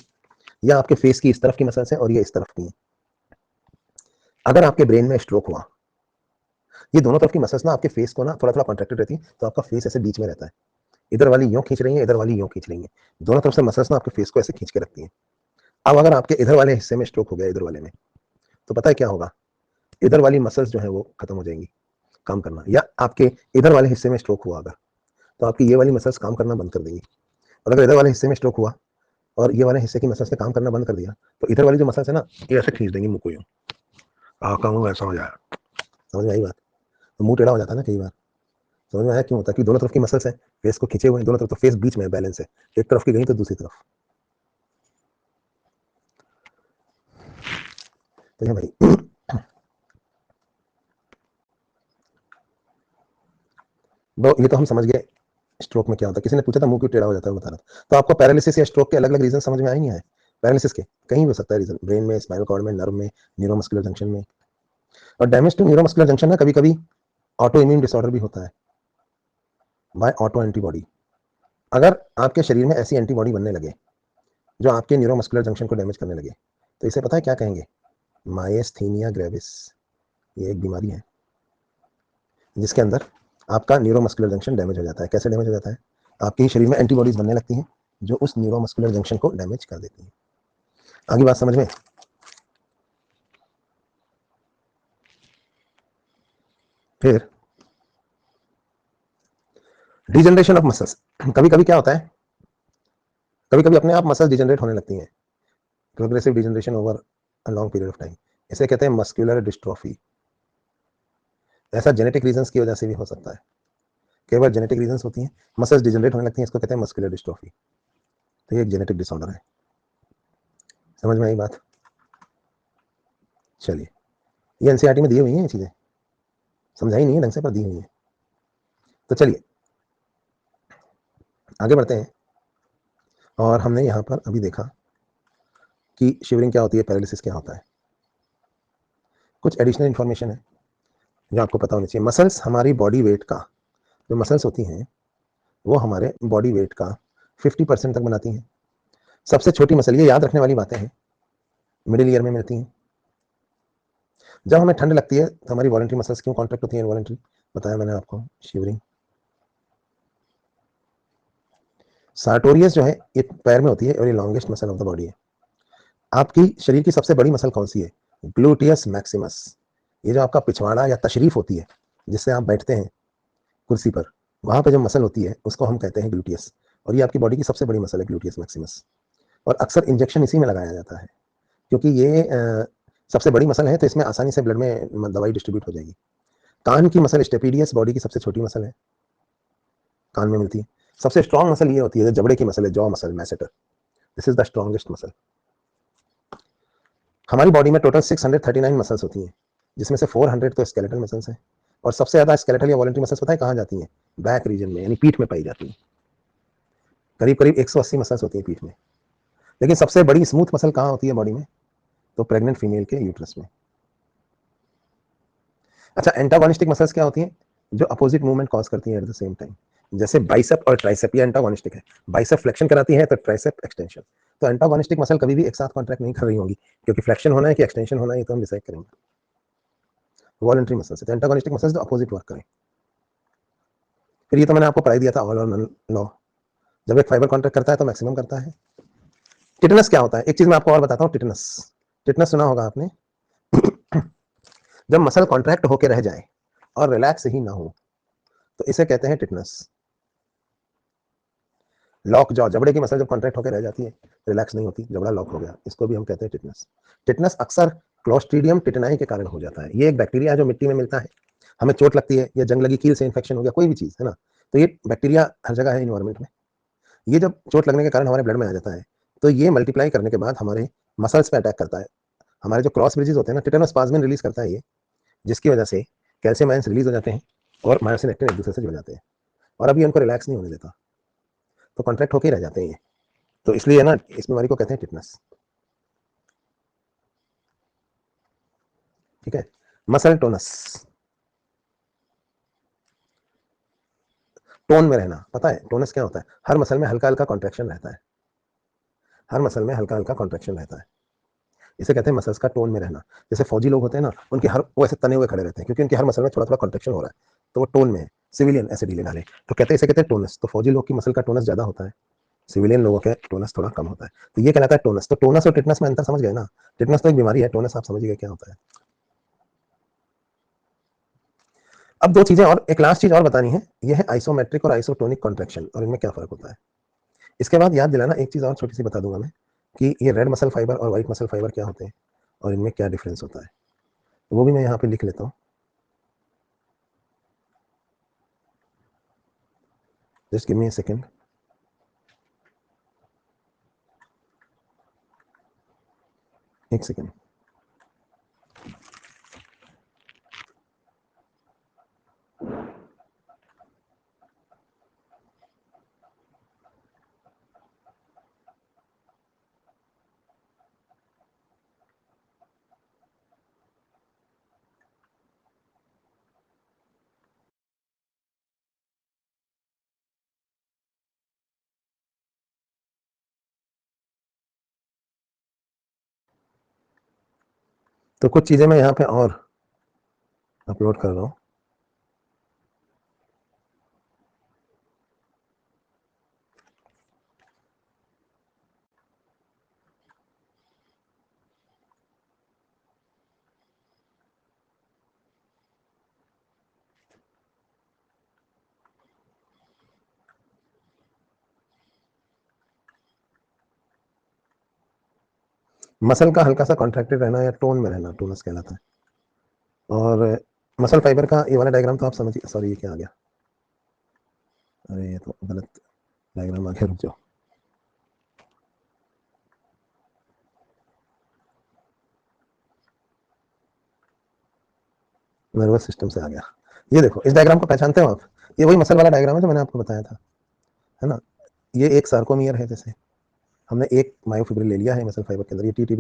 ये आपके फेस की इस तरफ की मसल्स हैं और ये इस तरफ की हैं। अगर आपके ब्रेन में स्ट्रोक हुआ, ये दोनों तरफ की मसल्स ना आपके फेस को ना थोड़ा थोड़ा कॉन्ट्रैक्टेड रहती है, तो आपका फेस ऐसे बीच में रहता है, इधर वाली यूं खींच रही है, इधर वाली यूं खींच रही है, दोनों तरफ से मसल्स ना आपके फेस को ऐसे खींच के रखती हैं। अब अगर आपके इधर वाले हिस्से में स्ट्रोक हो गया, इधर वाले में, तो पता है क्या होगा? इधर वाली मसल्स जो है वो खत्म हो जाएंगी काम करना, या आपके इधर वाले हिस्से में स्ट्रोक हुआ अगर, तो आपकी ये वाली मसल्स काम करना बंद कर देंगी। और अगर इधर वाले हिस्से में स्ट्रोक हुआ और ये वाले हिस्से की मसल्स ने काम करना बंद कर दिया, तो इधर वाली जो मसल्स है ना ये ऐसे खींच देंगी मुंह को, यूं कहूँ ऐसा हो जाएगा। समझ में आई बात? तो मुंह टेढ़ा हो जाता है ना कई बार। समझ में आया क्यों होता है? कि दोनों तरफ की मसल्स है, फेस को खींचे हुए हैं दोनों तरफ, तो फेस बीच में बैलेंस है, एक तरफ की गई तो दूसरी तरफ। तो ये भाई ये तो हम समझ गए स्ट्रोक में क्या होता है। किसी ने पूछा था मुंह क्यों टेढ़ा हो जाता है, बता रहा था। तो आपको पैरालिसिस या स्ट्रोक के अलग अलग रीजन समझ में आए नहीं आए? पैरालिसिस के कहीं भी हो सकता है रीजन, ब्रेन में, स्पाइनल कॉर्ड में, नर्व में, न्यूरोमस्कुलर जंक्शन में। और डैमेज टू न्यूरोमस्कुलर जंक्शन ना कभी कभी ऑटो इम्यून डिसऑर्डर भी होता है बाय ऑटो एंटीबॉडी। अगर आपके शरीर में ऐसी एंटीबॉडी बनने लगे जो आपके न्यूरोमस्कुलर जंक्शन को डैमेज करने लगे, तो इसे पता है क्या कहेंगे? Myasthenia gravis. ये एक बीमारी है जिसके अंदर आपका न्यूरोमस्कुलर जंक्शन डैमेज हो जाता है। कैसे डैमेज हो जाता है? आपके ही शरीर में एंटीबॉडीज बनने लगती हैं जो उस न्यूरोमस्कुलर जंक्शन को डैमेज कर देती हैं। आगे बात समझ में? फिर डिजनरेशन ऑफ मसल्स। कभी कभी क्या होता है, कभी कभी अपने आप मसल्स डिजनरेट होने लगती हैं, progressive degeneration over a long period of time. इसे कहते हैं मस्कुलर डिस्ट्रोफी। ऐसा जेनेटिक रीजंस की वजह से भी हो सकता है, कई बार जेनेटिक रीजंस होती हैं, मसल्स डिजनरेट होने लगती हैं, इसको कहते हैं मस्कुलर डिस्ट्रोफी। तो ये एक जेनेटिक डिसऑर्डर है। समझ में आई बात? चलिए, ये एनसीईआरटी में दी हुई हैं ये चीजें, समझाई नहीं है ढंग से पर दी हुई है। तो चलिए आगे बढ़ते हैं। और हमने यहाँ पर अभी देखा कि शिवरिंग क्या होती है, पैरालिसिस क्या होता है। कुछ एडिशनल इन्फॉर्मेशन है जो आपको पता होनी चाहिए। मसल्स हमारी बॉडी वेट का, जो मसल्स होती हैं वो हमारे बॉडी वेट का 50% तक बनाती हैं। सबसे छोटी मसल, ये याद रखने वाली बातें हैं, मिडिल ईयर में मिलती हैं। जब हमें ठंड लगती है तो हमारी वॉलंटरी मसल्स क्यों कॉन्ट्रैक्ट होती हैं? वॉलंटरी बताया मैंने आपको, शिवरिंग। सार्टोरियस जो है ये पैर में होती है और ये longest muscle of the body है। आपकी शरीर की सबसे बड़ी मसल कौन सी है? Gluteus Maximus. ये जो आपका पिछवाड़ा या तशरीफ होती है जिससे आप बैठते हैं कुर्सी पर, वहां पर जो मसल होती है उसको हम कहते हैं ग्लूटियस, और ये आपकी बॉडी की सबसे बड़ी मसल है ग्लूटियस मैक्सिमस। और अक्सर इंजेक्शन इसी में लगाया जाता है क्योंकि ये सबसे बड़ी मसल है, तो इसमें आसानी से ब्लड में दवाई डिस्ट्रीब्यूट हो जाएगी। कान की मसल स्टेपीडियस बॉडी की सबसे छोटी मसल है, कान में मिलती है। सबसे स्ट्रॉन्ग मसल ये होती है, जबड़े की मसल है, jaw muscle, masseter. This is the strongest muscle. हमारी बॉडी में टोटल 639 मसल्स होती हैं, जिसमें से 400 तो स्केलेटल मसल्स हैं, और सबसे ज्यादा स्केलेटल या वॉलंटरी मसल्स पता है कहाँ जाती हैं? बैक रीजन में, यानी पीठ में पाई जाती हैं। करीब करीब 180 मसल्स होती हैं पीठ में। लेकिन सबसे बड़ी स्मूथ मसल कहाँ होती है बॉडी में? तो प्रेग्नेंट फीमेल के यूट्रस में। अच्छा, एंटागोनिस्टिक मसल्स क्या होती हैं? जो अपोजिट मूवमेंट कॉज करती हैं एट द सेम टाइम। जैसे बाइसेप और ट्राइसेप, ये एंटागोनिस्टिक है। बाइसेप फ्लेक्शन कराती है तो ट्राइसेप एक्सटेंशन। तो एंटागोनिस्टिक मसल कभी भी एक साथ कॉन्ट्रैक्ट नहीं कर रही होंगी, क्योंकि फ्लेक्शन होना है कि एक्सटेंशन होना है ये तो हम डिसाइड करेंगे। वॉलंटरी मसल्स, तो एंटागोनिस्टिक मसल्स जो अपोजिट वर्क करें। फिर ये तो मैंने आपको पढ़ाई दिया था, ऑल और नन लॉ। जब एक फाइबर कॉन्ट्रैक्ट करता है तो मैक्सिमम करता है। टिटनस क्या होता है? एक चीज मैं आपको और बताता हूँ। टिटनस, टिटनस सुना होगा आपने। जब मसल कॉन्ट्रैक्ट होकर रह जाए और रिलैक्स ही ना हो तो इसे कहते हैं टिटनस। लॉक जॉ, जबड़े की मसल जब कॉन्ट्रैक्ट होकर रह जाती है, रिलैक्स नहीं होती, जबड़ा लॉक हो गया, इसको भी हम कहते हैं टिटनस। टिटनस अक्सर क्लोस्ट्रीडियम टिटनाई के कारण हो जाता है। ये एक बैक्टीरिया है जो मिट्टी में मिलता है। हमें चोट लगती है या जंग लगी, कील से इन्फेक्शन हो गया, कोई भी चीज है ना, तो ये बैक्टीरिया हर जगह है इन्वायरमेंट में। ये जब चोट लगने के कारण हमारे ब्लड में आ जाता है तो ये मल्टीप्लाई करने के बाद हमारे मसल्स पे अटैक करता है। हमारे जो क्रॉस ब्रिजेस होते हैं ना, टिटेनोस्पाज्मिन रिलीज करता है ये, जिसकी वजह से कैल्शियम आयंस रिलीज हो जाते हैं और मायोसिन एक्टिन एक दूसरे से जुड़ जाते हैं, और अभी उनको रिलैक्स नहीं होने देता, तो कॉन्ट्रैक्ट होकर रह जाते हैं ये। तो इसलिए है ना, इस बीमारी को कहते हैं टिटनस। ठीक है। मसल टोनस, टोन में रहना। पता है टोनस क्या होता है? हर मसल में हल्का हल्का कॉन्ट्रैक्शन रहता है, हर मसल में हल्का हल्का कॉन्ट्रैक्शन रहता है। इसे कहते हैं मसल्स का टोन में रहना। जैसे फौजी लोग होते हैं ना, उनके हर वो ऐसे तने हुए खड़े रहते हैं क्योंकि उनके हर मसल में थोड़ा थोड़ा कॉन्ट्रैक्शन हो रहा है, तो वो टोन में है। सिविलियन ऐसे ढीले ढाले, तो कहते हैं इसे कहते हैं टोनस। तो फौजी लोग की मसल का टोनस ज्यादा होता है, सिविलियन लोगों के टोनस थोड़ा कम होता है, तो ये कहलाता है टोनस। तो टोनस और टिटनस में अंतर समझ गए ना? टिटनस तो एक बीमारी है, टोनस आप समझ गए क्या होता है। अब दो चीजें और, एक लास्ट चीज और बतानी है, ये है आइसोमेट्रिक और आइसोटोनिक कॉन्ट्रैक्शन, और इनमें क्या फर्क होता है। इसके बाद याद दिलाना, एक चीज और छोटी सी बता दूंगा मैं, कि ये रेड मसल फाइबर और व्हाइट मसल फाइबर क्या होते हैं और इनमें क्या डिफरेंस होता है, वो भी मैं यहाँ पे लिख लेता हूँ। Just give me a second. एक सेकंड। तो कुछ चीजें मैं यहाँ पे और अपलोड कर रहा हूँ। मसल का हल्का सा कॉन्ट्रैक्टेड रहना या टोन में रहना टोनस कहलाता है। और मसल फाइबर का ये वाला डायग्राम तो आप समझिए। सॉरी, ये क्या आ गया? अरे ये तो गलत डायग्राम आ गया, रुक जाओ। नर्वस सिस्टम से आ गया। ये देखो, इस डायग्राम को पहचानते हो आप? ये वही मसल वाला डायग्राम है जो मैंने आपको बताया था, है ना। ये एक सार्कोमियर है, जैसे हमने एक मायोफिब्रिल ले लिया है मसल फाइबर के अंदर, ये टी टी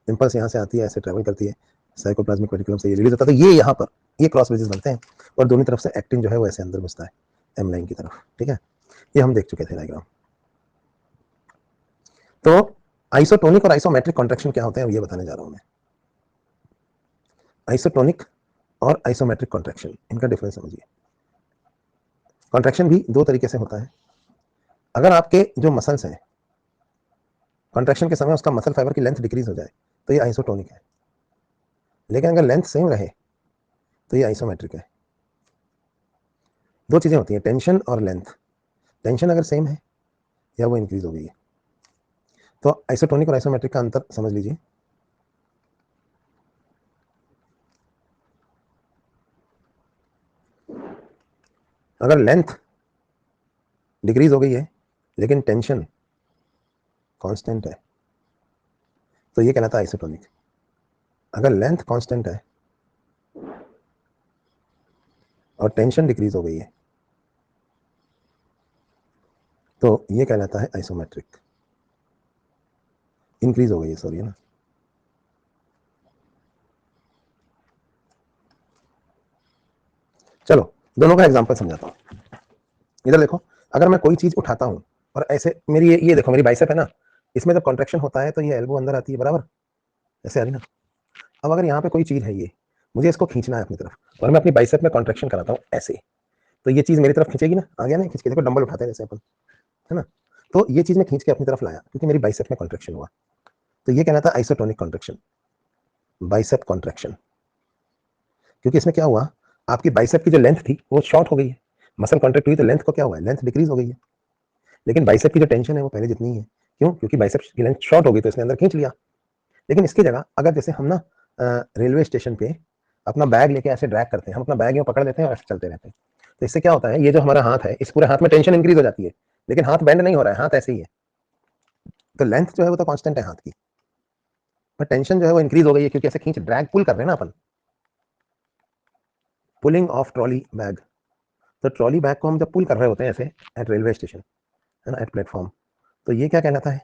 इम्पल्स यहाँ से आती है, ऐसे ट्रैवल करती है, साइकोप्लाज्मिक रेटिकुलम से ये रिलीज होता है, तो ये यहाँ पर ये क्रॉस ब्रिजेस बनते हैं और दोनों तरफ से एक्टिन जो है वो ऐसे अंदर घुसता है एम लाइन की तरफ। ठीक है, ये हम देख चुके थे डायग्राम। तो आइसोटोनिक और आइसोमेट्रिक कॉन्ट्रैक्शन क्या होते हैं ये बताने जा रहा हूं मैं। आइसोटोनिक और आइसोमेट्रिक कॉन्ट्रैक्शन, इनका डिफरेंस समझिए। कॉन्ट्रैक्शन भी दो तरीके से होता है। अगर आपके जो मसल्स हैं कॉन्ट्रैक्शन के समय उसका मसल फाइबर की लेंथ डिक्रीज हो जाए तो ये आइसोटोनिक है, लेकिन अगर लेंथ सेम रहे तो ये आइसोमेट्रिक है। दो चीजें होती हैं, टेंशन और लेंथ। टेंशन अगर सेम है या वो इंक्रीज हो गई है, तो आइसोटोनिक और आइसोमेट्रिक का अंतर समझ लीजिए। अगर लेंथ डिक्रीज हो गई है लेकिन टेंशन कांस्टेंट है तो ये कहलाता है आइसोटोनिक। अगर लेंथ कांस्टेंट है और टेंशन डिक्रीज हो गई है तो ये कहलाता है आइसोमेट्रिक। इंक्रीज हो गई है, सॉरी, है ना। चलो दोनों का एग्जांपल समझाता हूं। इधर देखो, अगर मैं कोई चीज उठाता हूं और ऐसे मेरी ये देखो मेरी बाइसेप है ना, इसमें जब कॉन्ट्रैक्शन होता है तो ये एल्बो अंदर आती है, बराबर ऐसे आ रही ना। अब अगर यहाँ पे कोई चीज है, ये मुझे इसको खींचना है अपनी तरफ और मैं अपनी बाइसेप में कॉन्ट्रैक्शन कराता हूँ ऐसे, तो ये चीज मेरी तरफ खींचेगी ना, आ गया ना खींच के, देखो डंबल उठाते हैं जैसे अपन, है ना। तो ये चीज मैं खींच के अपनी तरफ लाया क्योंकि मेरी बाइसेप में कॉन्ट्रैक्शन हुआ, तो ये कहलाता है आइसोटोनिक कॉन्ट्रैक्शन, बाइसेप कॉन्ट्रैक्शन। क्योंकि इसमें क्या हुआ, आपकी बाइसेप की जो लेंथ थी वो शॉर्ट हो गई है, मसल कॉन्ट्रैक्ट हुई तो लेंथ को क्या हुआ है, लेंथ डिक्रीज हो गई है, लेकिन बाइसेप की जो टेंशन है वो पहले जितनी ही है। क्यों? क्योंकि बाइसेप की लेंथ शॉर्ट हो गई तो इसने अंदर खींच लिया। लेकिन इसकी जगह अगर जैसे हम ना रेलवे स्टेशन पे अपना बैग लेके ऐसे ड्रैग करते हैं, हम अपना बैग यूं पकड़ लेते हैं और ऐसे चलते रहते हैं, तो इससे क्या होता है, ये जो हमारा हाथ है इस पूरे हाथ में टेंशन इंक्रीज हो जाती है, लेकिन हाथ बेंड नहीं हो रहा है, हाथ ऐसे ही है। तो लेंथ जो है वो तो कांस्टेंट है हाथ की, पर टेंशन जो है वो इंक्रीज हो गई है क्योंकि ऐसे खींच ड्रैग पुल कर रहे हैं ना अपन, पुलिंग ऑफ ट्रॉली बैग। तो ट्रॉली बैग को हम जब पुल कर रहे होते हैं ऐसे एट रेलवे स्टेशन, है ना, एट प्लेटफॉर्म, तो ये क्या कहलाता है,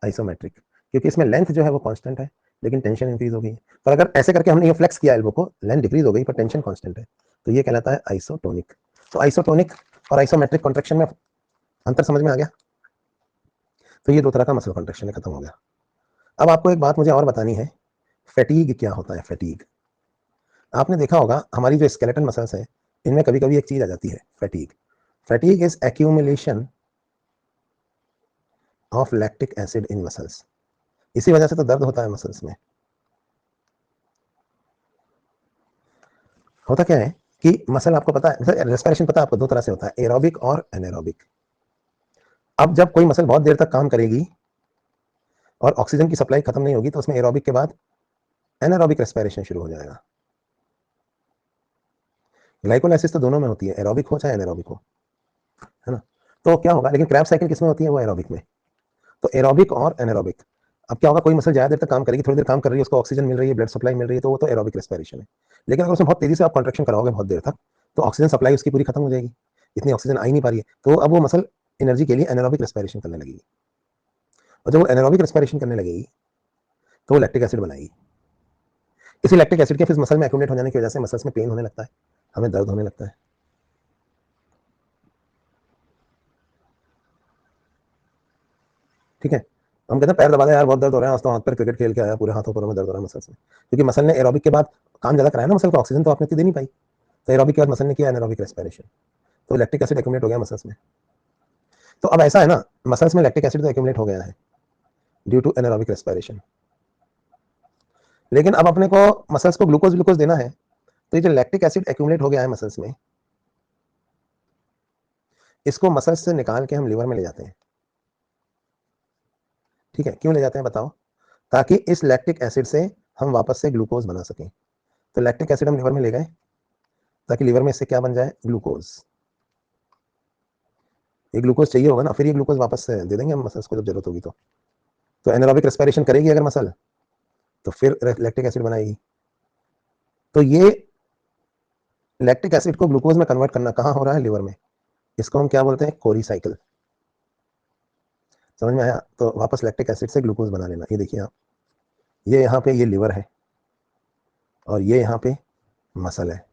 आइसोमेट्रिक। क्योंकि इसमें लेंथ जो है वो कांस्टेंट है लेकिन टेंशन इंक्रीज हो गई है। पर अगर ऐसे करके हमने ये फ्लेक्स किया एल्बो को, लेंथ डिक्रीज हो गई पर टेंशन कांस्टेंट है, तो ये कहलाता है आइसोटोनिक। तो आइसोटोनिक और आइसोमेट्रिक कॉन्ट्रैक्शन में अंतर समझ में आ गया। तो ये दो तरह का मसल कॉन्ट्रैक्शन है, खत्म हो गया। अब आपको एक बात मुझे और बतानी है, फैटीग क्या होता है। फैटीग आपने देखा होगा, हमारी जो स्केलेटन मसल्स है इनमें कभी कभी एक चीज आ जाती है, fatigue. Fatigue is accumulation of lactic acid in muscles. इसी वजह से तो दर्द होता है मसल्स में। होता क्या है कि मसल, आपको पता है रेस्पिरेशन पता है आपको, दो तरह से होता है, एरोबिक और एनारोबिक। अब जब कोई मसल बहुत देर तक काम करेगी और ऑक्सीजन की सप्लाई खत्म नहीं होगी तो उसमें एरोबिक के बाद एनारोबिक रेस्पिरेशन शुरू हो जाएगा। ग्लाइकोलाइसिस तो दोनों में होती है, एरोबिक हो चाहे एनारोबिक हो, है ना। तो क्या होगा, लेकिन क्रैब साइकिल किसमें होती है, वो एरोबिक में। तो एरोबिक और एनारोबिक। अब क्या होगा, कोई मसल ज्यादा देर तक काम करेगी, थोड़ी देर काम कर रही है, उसको ऑक्सीजन मिल रही है, ब्लड सप्लाई मिल रही है, तो वो तो एरोबिक रेस्पिरेशन है। लेकिन अगर उसमें बहुत तेजी से आप कॉन्ट्रैक्शन कराओगे बहुत देर तक, तो ऑक्सीजन सप्लाई उसकी पूरी खत्म हो जाएगी, इतनी ऑक्सीजन आ ही नहीं पा रही है, तो अब वो मसल एनर्जी के लिए एनारोबिक रेस्पिरेशन करने लगेगी। और जब वो एनारोबिक रेस्पिरेशन करने लगेगी तो वो लैक्टिक एसिड बनाएगी। इसी लैक्टिक एसिड के फिर मसल में एक्यूमुलेट हो जाने की वजह से मसल्स में पेन होने लगता है, हमें दर्द होने लगता है। ठीक है, हम कहते हैं पैर दबा दे यार, बहुत दर्द हो रहा है, आज तो हाथ पर क्रिकेट खेल के आया, पूरे हाथों पैरों में दर्द हो रहा है मसल्स में, क्योंकि मसल ने एरोबिक के बाद काम ज्यादा कराया ना, मसल को ऑक्सीजन तो आपने इतनी दे नहीं पाई, तो एरोबिक के बाद मसल ने किया एनारोबिक रेस्पिरेशन, तो लैक्टिक एसिड एक्यूमुलेट हो गया मसल्स में। तो अब ऐसा है ना, मसल्स में लैक्टिक एसिड तो एक्यूमुलेट हो गया है ड्यू टू एनारोबिक रेस्पिरेशन, लेकिन अब अपने को मसल्स को ग्लूकोज ग्लूकोज देना है, तो ये जो लैक्टिक एसिड एक्यूमुलेट हो गया है मसल्स में, इसको मसल्स से निकाल के हम लिवर में ले जाते हैं। ठीक है, क्यों ले जाते हैं बताओ, ताकि इस लैक्टिक एसिड से हम वापस से ग्लूकोज बना सकें। तो लैक्टिक एसिड हम लिवर में ले गए ताकि लिवर में इससे क्या बन जाए, ग्लूकोज। ये ग्लूकोज चाहिए होगा ना, फिर ये ग्लूकोज वापस से दे देंगे हम मसल्स को जब जरूरत होगी तो एनारोबिक रेस्पिरेशन करेगी अगर मसल, तो फिर लैक्टिक एसिड बनाएगी। तो ये लैक्टिक एसिड को ग्लूकोज में कन्वर्ट करना कहाँ हो रहा है, लिवर में। इसको हम क्या बोलते हैं, कोरी साइकिल। समझ में आया। तो वापस लैक्टिक एसिड से ग्लूकोज बना लेना। ये देखिए आप, ये यहाँ पे ये लिवर है और ये यहाँ पे मसल है।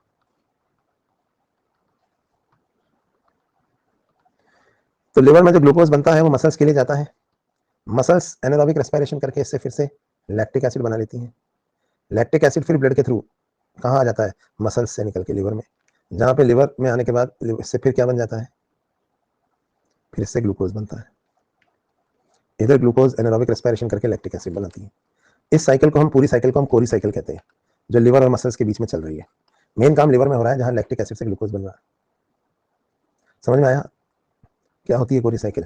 तो लिवर में जो ग्लूकोज बनता है वो मसल्स के लिए जाता है, मसल्स एनारोबिक रेस्पिरेशन करके इससे फिर से लैक्टिक एसिड बना लेती हैं। लैक्टिक एसिड फिर ब्लड के थ्रू कहाँ आ जाता है, मसल्स से निकल के लिवर में, जहाँ पे लिवर में आने के बाद इससे फिर क्या बन जाता है, फिर इससे ग्लूकोज बनता है, इधर ग्लूकोज एनारोबिक रेस्पिरेशन करके लैक्टिक एसिड बनाती है। इस साइकिल को हम पूरी साइकिल को हम कोरी साइकिल कहते हैं, जो लिवर और मसल्स के बीच में चल रही है। मेन काम लिवर में हो रहा है, जहां लैक्टिक एसिड से ग्लूकोज बन रहा है। समझ में आया क्या होती है कोरी साइकिल?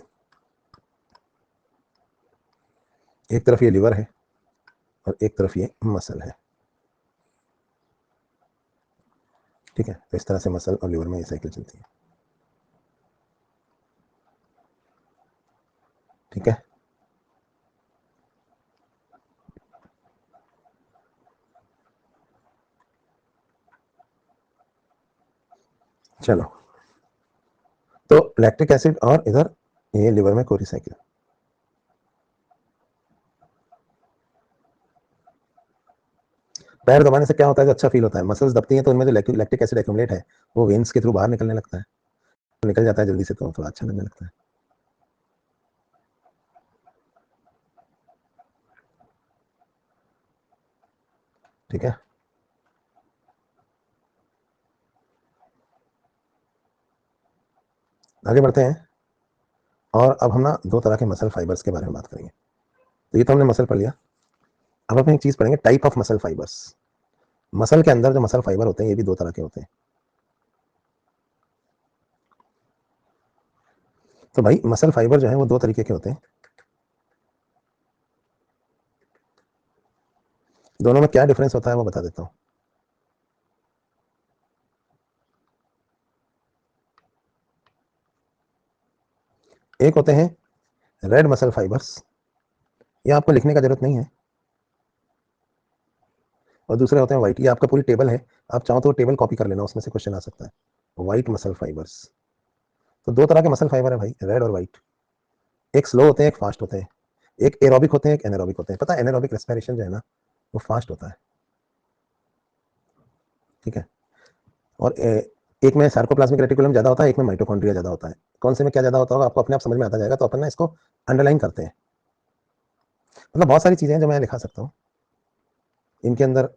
एक तरफ ये लिवर है और एक तरफ ये मसल है, ठीक है। तो इस तरह से मसल और लिवर में ये साइकिल चलती है, ठीक है। चलो, तो लैक्टिक एसिड और इधर ये लिवर में कोरी साइकिल। पैर दबाने से क्या होता है? जो अच्छा फील होता है, मसल्स दबती हैं तो उनमें जो लैक्टिक एसिड एक्यूमुलेट है वो वेन्स के थ्रू बाहर निकलने लगता है, तो निकल जाता है जल्दी से, तो थोड़ा अच्छा लगने लगता है, ठीक है। आगे बढ़ते हैं, और अब हम ना दो तरह के मसल फाइबर्स के बारे में बात करेंगे। तो ये तो हमने मसल पढ़ लिया, अब हम एक चीज पढ़ेंगे, type of muscle fibres. Muscle के अंदर जो मसल फाइबर होते हैं ये भी दो तरह के होते हैं। तो भाई मसल फाइबर जो है वो दो तरीके के होते हैं, दोनों में क्या डिफरेंस होता है वो बता देता हूं। एक होते हैं रेड मसल फाइबर्स, ये आपको लिखने का जरूरत नहीं है, और दूसरे होते हैं व्हाइट। ये आपका पूरी टेबल है, आप चाहो तो टेबल कॉपी कर लेना, उसमें से क्वेश्चन आ सकता है। व्हाइट मसल फाइबर्स, तो दो तरह के मसल फाइबर है भाई, रेड और व्हाइट। एक स्लो होते हैं, एक फास्ट होते हैं, एक एरोबिक होते हैं, एक एनारोबिक होते हैं। पता है एनारोबिक रेस्पिरेशन जो है ना वो फास्ट होता है, ठीक है। और एक में सार्कोप्लाज्मिक रेटिकुलम ज्यादा होता है, एक में माइटोकॉन्ड्रिया ज्यादा होता है। कौन से में क्या ज्यादा होता होगा आपको अपने आप समझ में आता जाएगा, तो अपन ना इसको अंडरलाइन करते हैं। मतलब बहुत सारी चीजें हैं जो मैं लिखा सकता हूँ, इनके अंदर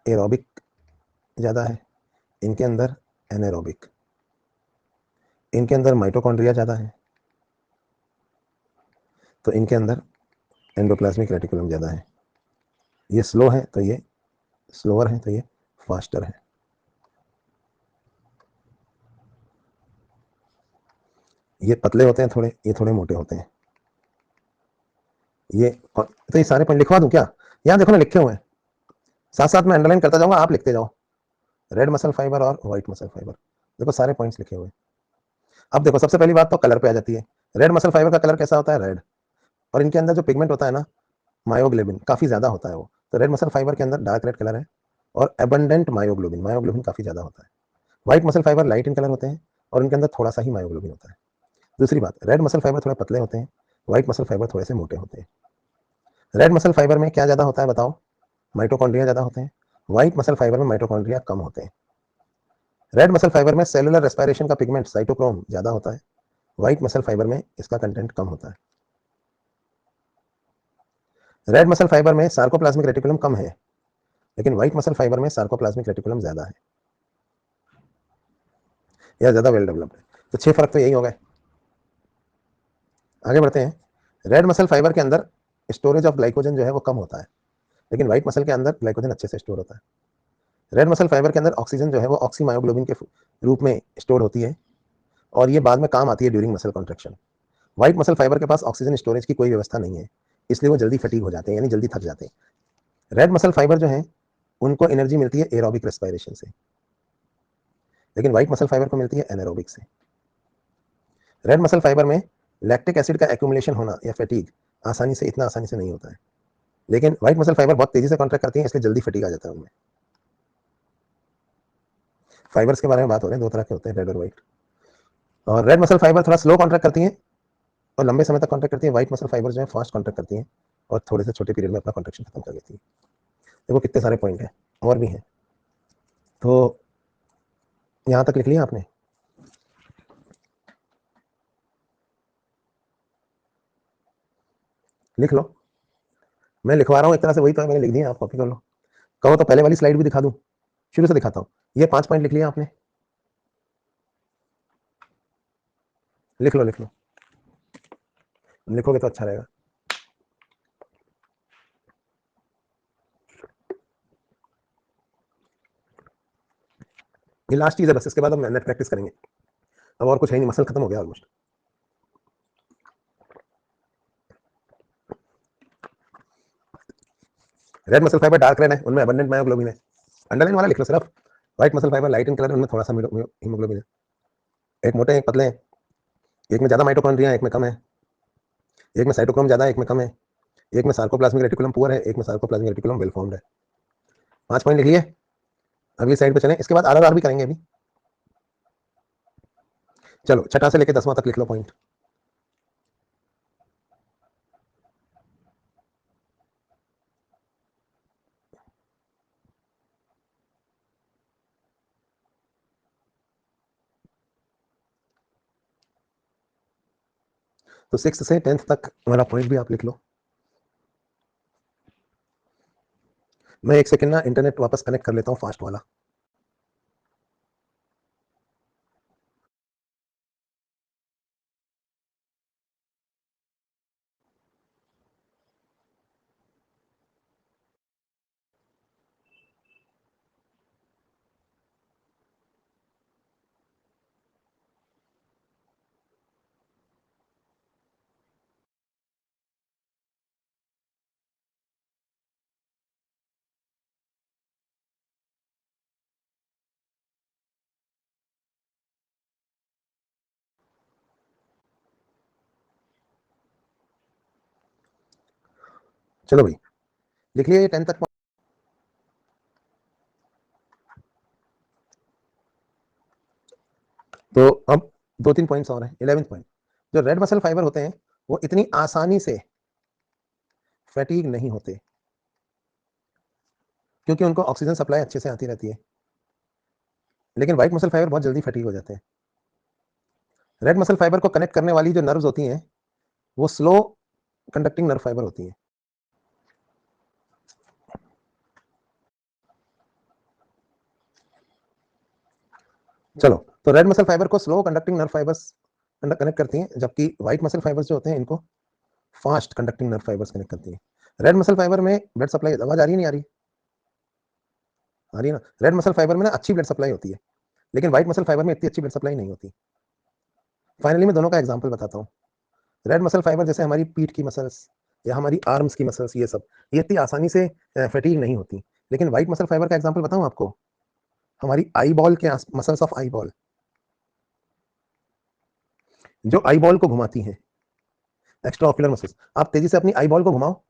एरोबिक ज्यादा है, इनके अंदर एनारोबिक, इनके अंदर माइटोकॉन्ड्रिया ज्यादा है, तो इनके अंदर एंडोप्लाज्मिक रेटिकुलम ज्यादा है। ये स्लो है तो ये स्लोअर है, तो ये फास्टर है। ये पतले होते हैं थोड़े, ये थोड़े मोटे होते हैं। ये तो ये सारे पॉइंट लिखवा दूं क्या? यहाँ देखो ना लिखे हुए हैं, साथ साथ में अंडरलाइन करता जाऊंगा, आप लिखते जाओ। रेड मसल फाइबर और व्हाइट मसल फाइबर, देखो सारे पॉइंट्स लिखे हुए हैं। अब देखो सबसे पहली बात तो कलर पे आ जाती है। रेड मसल फाइबर का कलर कैसा होता है? रेड। और इनके अंदर जो पिगमेंट होता है ना, मायोग्लोबिन काफी ज्यादा होता है वो, तो रेड मसल फाइबर के अंदर डार्क रेड कलर है, और एबंडेंट मायोग्लोबिन, मायोग्लोबिन काफी ज्यादा होता है। White muscle fibre light in colour होते हैं, और इनके अंदर थोड़ा सा ही मायोग्लोबिन होता है। दूसरी बात, रेड मसल फाइबर थोड़े पतले होते हैं, व्हाइट मसल फाइबर थोड़े से मोटे होते हैं। रेड मसल फाइबर में क्या ज्यादा होता है बताओ? माइटोकॉन्ड्रिया ज्यादा होते हैं। व्हाइट मसल फाइबर में माइटोकॉन्ड्रिया कम होते हैं। रेड मसल फाइबर में सेलुलर रेस्पिरेशन का पिगमेंट साइटोक्रोम ज्यादा होता है, व्हाइट मसल फाइबर में इसका कंटेंट कम होता है। रेड मसल फाइबर में सार्कोप्लाज्मिक रेटिकुलम कम है, लेकिन व्हाइट मसल फाइबर में सार्कोप्लाज्मिक रेटिकुलम ज्यादा है, या ज्यादा वेल डेवलप्ड है। तो 6 फर्क तो यही हो गए। आगे बढ़ते हैं, रेड मसल फाइबर के अंदर स्टोरेज ऑफ ग्लाइकोजन जो है वो कम होता है, लेकिन व्हाइट मसल के अंदर ग्लाइकोजन अच्छे से स्टोर होता है। रेड मसल फाइबर के अंदर ऑक्सीजन जो है वो ऑक्सीमायोग्लोबिन के रूप में स्टोर होती है, और ये बाद में काम आती है during muscle contraction. White muscle fibre के पास ऑक्सीजन स्टोरेज की कोई व्यवस्था नहीं है, इसलिए वो जल्दी फटीग हो जाते हैं, यानी जल्दी थक जाते हैं। रेड मसल फाइबर जो है उनको एनर्जी मिलती है एरोबिक रेस्पिरेशन से, लेकिन व्हाइट मसल फाइबर को मिलती है एनारोबिक से। रेड मसल फाइबर में लैक्टिक एसिड का एक्यूमुलेशन होना या फटीग इतना आसानी से नहीं होता है, लेकिन व्हाइट मसल फाइबर बहुत तेजी से कॉन्ट्रैक्ट करती है, इसलिए जल्दी फटीग आ जाता है उनमें। फाइबर्स के बारे में बात हो रहे हैं, दो तरह के होते हैं, रेड और व्हाइट। और रेड मसल फाइबर थोड़ा स्लो कॉन्ट्रैक्ट करती है और लंबे समय तक कॉन्ट्रैक्ट करती है, व्हाइट मसल फाइबर जो है फास्ट कॉन्ट्रैक्ट करती है और थोड़े से छोटे पीरियड में अपना कॉन्ट्रैक्शन खत्म कर देती है। देखो कितने सारे पॉइंट हैं, और भी हैं। तो यहां तक लिख लिया आपने? लिख लो, मैं लिखवा रहा हूँ एक तरह से, वही तो मैंने लिख दिया, आप कॉपी कर लो। कहो तो पहले वाली स्लाइड भी दिखा दूं, शुरू से दिखाता हूँ। ये 5 पॉइंट लिख लिया आपने? लिख लो लिख लो। लिखोगे तो अच्छा रहेगा। ये लास्ट चीज है बस, इसके बाद हम नेट प्रैक्टिस करेंगे। अब और कुछ है नहीं, मसल खत्म हो गया almost. Red muscle fibre dark red है, उनमें अबंडेंट मायोग्लोबिन है। अंडरलाइन वाला लिख लो सिर्फ। White muscle fibre light in colour है, उनमें थोड़ा सा हीमोग्लोबिन है। एक मोटे हैं, एक पतले हैं। एक में ज्यादा माइटोकॉन्ड्रिया है, एक में कम है। एक में साइटोक्रोम ज्यादा है, एक में कम है। एक में सार्कोप्लाज्मिक रेटिकुलम पुअर है, एक में सार्कोप्लाज्मिक रेटिकुलम वेल फॉर्म्ड है। 5 पॉइंट लिख लिए। अगली साइड पे चलें, इसके बाद आर भी करेंगे अभी। चलो छठा से लेकर 10वां तक लिख लो पॉइंट। तो 6 से 10 तक हमारा पॉइंट भी आप लिख लो। मैं एक सेकंड ना इंटरनेट वापस कनेक्ट कर लेता हूँ, फास्ट वाला। चलो भाई, लिख लिया ये 10 तक। तो अब 2-3 पॉइंट्स और हैं। 11th पॉइंट, जो रेड मसल फाइबर होते हैं वो इतनी आसानी से फैटीग नहीं होते, क्योंकि उनको ऑक्सीजन सप्लाई अच्छे से आती रहती है। लेकिन व्हाइट मसल फाइबर बहुत जल्दी फैटीग हो जाते हैं। रेड मसल फाइबर को कनेक्ट करने वाली जो नर्व्स होती हैं वो स्लो कंडक्टिंग नर्व फाइबर होती हैं। चलो, तो रेड मसल फाइबर को slow conducting nerve fibres connect करती हैं, जबकि व्हाइट मसल फाइबर्स जो होते हैं इनको fast conducting nerve fibres connect करती हैं। रेड मसल फाइबर में ब्लड सप्लाई, आवाज आ रही है नहीं आ रही? आ रही है ना? रेड मसल फाइबर में ना अच्छी ब्लड सप्लाई होती है, लेकिन व्हाइट मसल फाइबर में इतनी अच्छी ब्लड सप्लाई नहीं होती। फाइनली मैं दोनों का एग्जाम्पल बताता हूँ। रेड मसल फाइबर जैसे हमारी पीठ की मसल्स या हमारी आर्म्स की मसल्स, ये सब ये इतनी आसानी से फैटीग नहीं होती। लेकिन व्हाइट मसल फाइबर का एग्जाम्पल बताऊं आपको, हमारी आई बॉल के मसल्स ऑफ आई बॉल, जो आई बॉल को घुमाती हैं, एक्स्ट्रा ऑक्यूलर मसल्स। आप तेजी से अपनी आई बॉल को घुमाओ,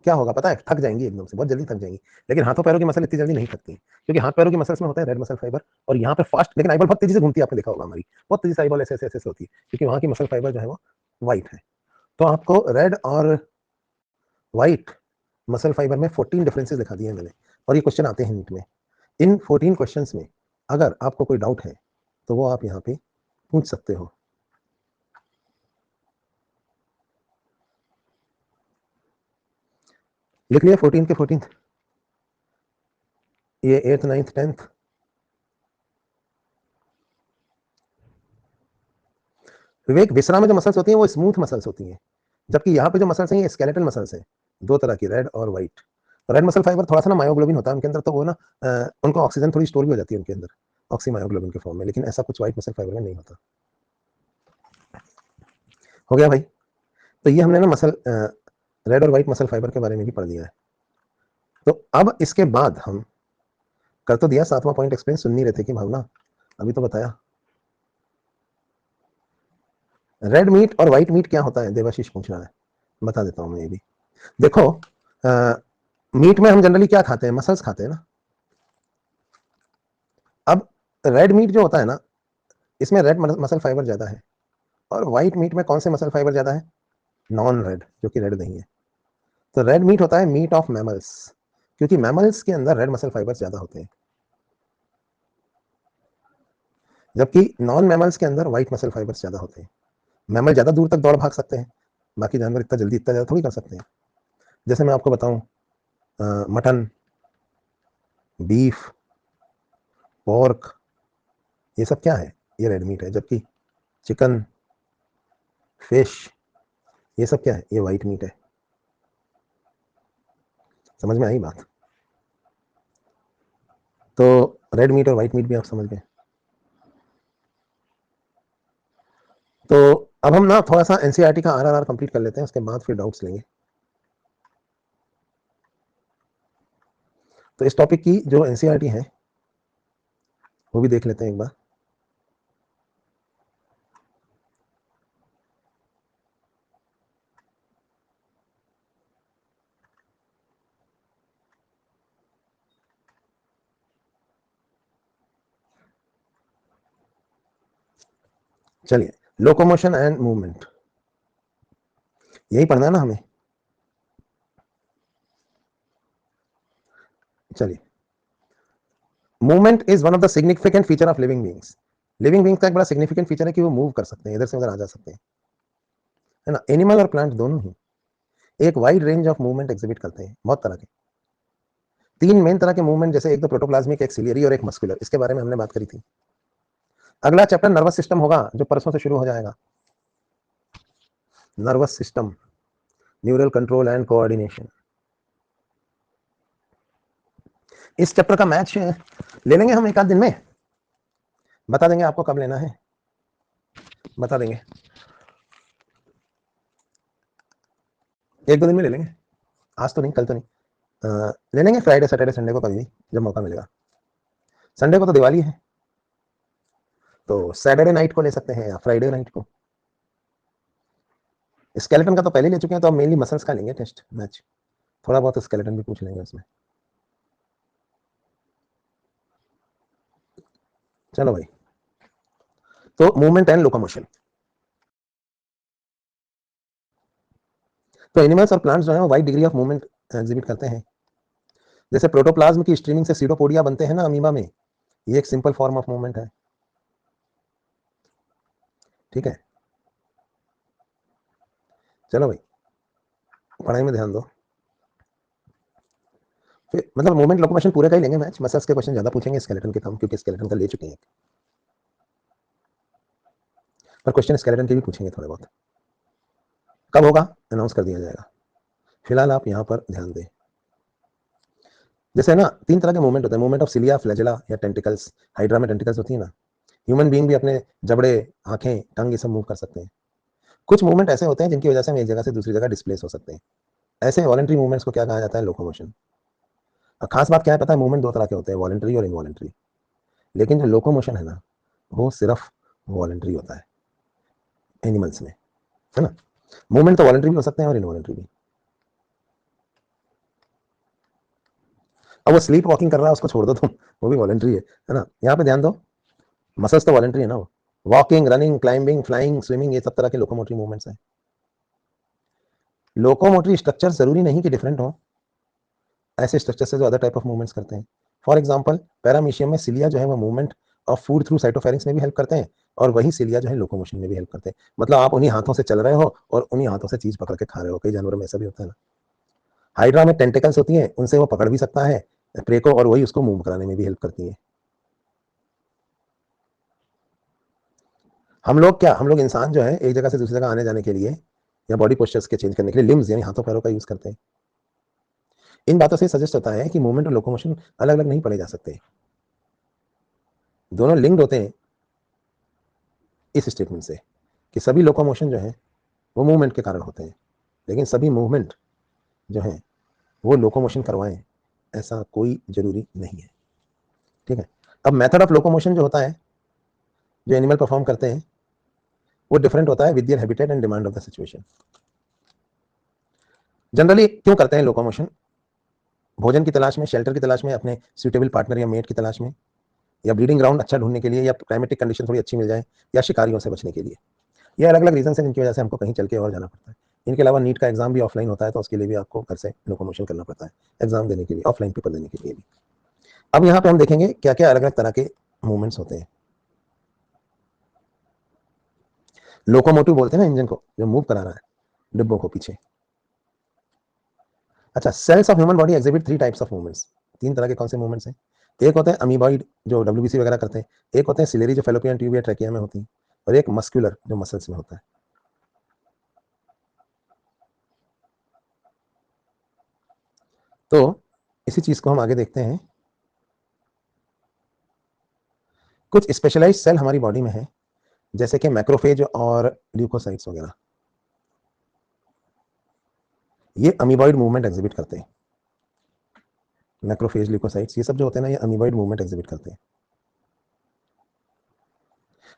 क्या होगा पता है? थक जाएंगी एकदम से, बहुत जल्दी थक जाएंगी। लेकिन हाथों पैरों की मसल इतनी जल्दी नहीं थकती, क्योंकि हाथ पैरों की मसल्स में होता है रेड मसल फाइबर, और यहाँ पे फास्ट, लेकिन आई बॉल बहुत तेजी से घूमती है, आपने देखा होगा हमारी बहुत तेजी से आई बॉल ऐसे ऐसे ऐसे होती है, क्योंकि वहां की मसल फाइबर जो है वो व्हाइट है। तो आपको रेड और व्हाइट मसल फाइबर में 14 डिफरेंसेस दिखा दिए हैं मैंने, और ये क्वेश्चन आते हैं नीट में। इन 14 क्वेश्चंस में अगर आपको कोई डाउट है तो वो आप यहाँ पे पूछ सकते हो। लिख लिया 14 के 14? ये 8th 9th 10th। विवेक, विसरा में जो मसल्स होती हैं वो स्मूथ मसल्स होती हैं, जबकि यहाँ पे जो मसल्स हैं ये स्केलेटल मसल्स हैं, दो तरह की, रेड और व्हाइट। रेड मसल फाइबर थोड़ा सा ना मायोग्लोबिन होता है उनके अंदर, तो वो ना उनको ऑक्सीजन थोड़ी स्टोर भी हो जाती है उनके अंदर, ऑक्सी मायोग्लोबिन के फॉर्म में, लेकिन ऐसा कुछ व्हाइट मसल फाइबर में नहीं होता। हो गया भाई? तो ये हमने ना मसल रेड और व्हाइट मसल फाइबर के बारे में भी पढ़ लिया है। तो अब इसके बाद हम कर तो दिया, 7वां पॉइंट एक्सप्लेन, सुन नहीं रहे थे कि भावना? अभी तो बताया। रेड मीट और व्हाइट मीट क्या होता है, देवाशीष पूछ रहा है, बता देता हूँ मैं ये भी। देखो, मीट में हम जनरली क्या खाते हैं? मसल्स खाते हैं ना। अब रेड मीट जो होता है ना, इसमें रेड मसल फाइबर ज्यादा है, और व्हाइट मीट में कौन से मसल फाइबर ज्यादा है? नॉन रेड, जो कि रेड नहीं है। तो रेड मीट होता है मीट ऑफ मैमल्स, क्योंकि मैमल्स के अंदर रेड मसल फाइबर ज्यादा होते हैं, जबकि नॉन मैमल्स के अंदर व्हाइट मसल फाइबर ज्यादा होते हैं। मैमल ज्यादा दूर तक दौड़ भाग सकते हैं, बाकी जानवर इतना जल्दी इतना ज्यादा थोड़ी कर सकते हैं। जैसे मैं आपको बताऊं, मटन, बीफ, पोर्क, ये सब क्या है? ये रेड मीट है, जबकि चिकन, फिश, ये सब क्या है? ये व्हाइट मीट है। समझ में आई बात? तो रेड मीट और व्हाइट मीट भी आप समझ गए। तो अब हम ना थोड़ा सा एनसीईआरटी का आरआरआर कंप्लीट कर लेते हैं, उसके बाद फिर डाउट्स लेंगे। तो इस टॉपिक की जो एनसीईआरटी है वो भी देख लेते हैं एक बार। चलिए, लोकोमोशन एंड मूवमेंट, यही पढ़ना है ना हमें। चलिए, movement is one of the significant feature of living beings. Living beings का एक बड़ा सिग्निफिकेंट फीचर है कि वो मूव कर सकते हैं, इधर से उधर आ जा सकते हैं, है ना। एनिमल और प्लांट दोनों ही एक wide range of movement exhibit करते हैं, बहुत तरह के। तीन मेन तरह के मूवमेंट, जैसे एक तो प्रोटोप्लाज्मिक, एक सिलियरी और एक मस्कुलर, इसके बारे में हमने बात करी थी। अगला चैप्टर नर्वस सिस्टम होगा, जो परसों से शुरू हो जाएगा। Nervous system, neural control and coordination. इस चैप्टर का मैच ले लेंगे हम एक आध दिन में, बता देंगे आपको कब लेना है, बता देंगे, एक दो दिन में ले लेंगे, आज तो नहीं, कल तो नहीं, ले लेंगे फ्राइडे सैटरडे संडे को, कभी भी जब मौका मिलेगा। संडे को तो दिवाली है, तो सैटरडे नाइट को ले सकते हैं या फ्राइडे नाइट को। स्केलेटन का तो पहले ले चुके हैं, तो अब मेनली मसल्स का लेंगे टेस्ट मैच, थोड़ा बहुत स्केलेटन भी पूछ लेंगे उसमें। चलो भाई, तो मूवमेंट एंड लोकोमोशन। तो एनिमल्स और प्लांट्स जो है वो wide degree of movement exhibit करते हैं। जैसे प्रोटोप्लाज्म की स्ट्रीमिंग से सीडोपोडिया बनते हैं ना अमीबा में, ये एक सिंपल फॉर्म ऑफ मूवमेंट है, ठीक है। चलो भाई, पढ़ाई में ध्यान दो। फिर मतलब मूवमेंट लोकोमोशन पूरे का ही लेंगे मैच, मसल्स के क्वेश्चन ज्यादा पूछेंगे, स्केलेटन के कम, क्योंकि स्केलेटन का ले चुके हैं, पर क्वेश्चन स्केलेटन के भी पूछेंगे थोड़े बहुत। कब होगा अनाउंस कर दिया जाएगा, फिलहाल आप यहाँ पर ध्यान दें। जैसे ना तीन तरह के मूवमेंट होते हैं, मूवमेंट ऑफ सिलिया, फ्लैजेला या टेंटिकल्स। हाइड्रा में टेंटिकल्स होती है ना। ह्यूमन बीइंग भी अपने जबड़े, आंखें, टंग ये सब मूव कर सकते हैं। कुछ मूवमेंट ऐसे होते हैं जिनकी वजह से हम एक जगह से दूसरी जगह डिस्प्लेस हो सकते हैं, ऐसे वॉलंटरी मूवमेंट्स को क्या कहा जाता है? लोकोमोशन। खास बात क्या है पता है? मूवमेंट दो तरह के होते हैं, वॉलंटरी और इनवॉलंटरी। लेकिन जो लोकोमोशन है ना, वो सिर्फ वॉलंटरी होता है एनिमल्स में, है ना। मूवमेंट तो वॉलंटरी भी हो सकते हैं और इनवॉलंटरी भी। अब वो स्लीप वॉकिंग कर रहा है, उसको छोड़ दो तुम, वो भी वॉलंटरी है ना। यहाँ पे ध्यान दो, मसल्स तो वॉलंटरी है ना, वो walking, running, climbing, flying, swimming, ये सब तरह के लोकोमोटरी मूवमेंट्स हैं। लोकोमोटरी स्ट्रक्चर जरूरी नहीं कि डिफरेंट हो, ऐसे स्ट्रक्चर से जो अदर टाइप ऑफ मूवमेंट्स करते हैं। फॉर एग्जांपल, पैरामीशियम में सिलिया जो है वो मूवमेंट ऑफ फूड थ्रू साइटोफेरिंक्स में भी हेल्प करते हैं, और वही सिलिया जो है लोकोमोशन में भी हेल्प करते हैं। मतलब आप उन्हीं हाथों से चल रहे हो और उन्हीं हाथों से चीज पकड़ के खा रहे हो, कई जानवरों में ऐसा भी होता है ना। हाइड्रा में टेंटिकल्स होती हैं, उनसे वो पकड़ भी सकता है प्रे को, और वही उसको मूव कराने में भी हेल्प करती है। हम लोग क्या, हम लोग इंसान जो है एक जगह से दूसरी जगह आने जाने के लिए या बॉडी पोस्चर्स के चेंज करने के लिए लिम्स यानी हाथों पैरों का यूज करते हैं। इन बातों से सजेस्ट होता है कि मूवमेंट और लोकोमोशन अलग अलग नहीं पढ़े जा सकते, दोनों लिंक्ड होते हैं इस स्टेटमेंट से, कि सभी लोकोमोशन जो है वो मूवमेंट के कारण होते हैं, लेकिन सभी मूवमेंट जो है वो लोकोमोशन करवाएं ऐसा कोई जरूरी नहीं है, ठीक है। अब मेथड ऑफ लोकोमोशन जो होता है, जो एनिमल परफॉर्म करते हैं, वो डिफरेंट होता है with their habitat and demand of the situation. Generally क्यों करते हैं लोकोमोशन? भोजन की तलाश में, शेल्टर की तलाश में, अपने सूटेबल पार्टनर या मेट की तलाश में, या ब्रीडिंग ग्राउंड अच्छा ढूंढने के लिए, या क्लाइमेटिक कंडीशन थोड़ी अच्छी मिल जाए, या शिकारियों से बचने के लिए। ये अलग अलग रीजन है जिनकी वजह से हमको कहीं चल के और जाना पड़ता है। इनके अलावा नीट का एग्जाम भी ऑफलाइन होता है, तो उसके लिए भी आपको घर से लोकोमोशन करना पड़ता है, एग्जाम देने के लिए, ऑफलाइन पेपर देने के लिए भी। अब यहाँ पे हम देखेंगे क्या क्या अलग अलग तरह के मूवमेंट्स होते हैं। लोकोमोटिव बोलते हैं ना इंजन को, जो मूव करा रहा है डिब्बों को पीछे। अच्छा, cells of human body exhibit three types of movements. तीन तरह के कौन से मूवमेंट्स हैं? एक होते हैं अमीबॉइड, जो डब्ल्यूबीसी वगैरह करते हैं। एक होते हैं सिलेरी, जो फेलोपियन ट्यूब या ट्रैकिया में होती है। और एक मस्कुलर, जो मसल्स में होता है। तो इसी चीज को हम आगे देखते हैं। कुछ स्पेशलाइज्ड सेल हमारी बॉडी में है, जैसे कि मैक्रोफेज और ल्यूकोसाइट्स वगैरह। ये अमीबॉइड मूवमेंट एग्जिबिट करते हैं। मैक्रोफेज, ल्यूकोसाइट्स, ये सब जो होते हैं ना, ये अमीबॉइड मूवमेंट एग्जिबिट करते हैं।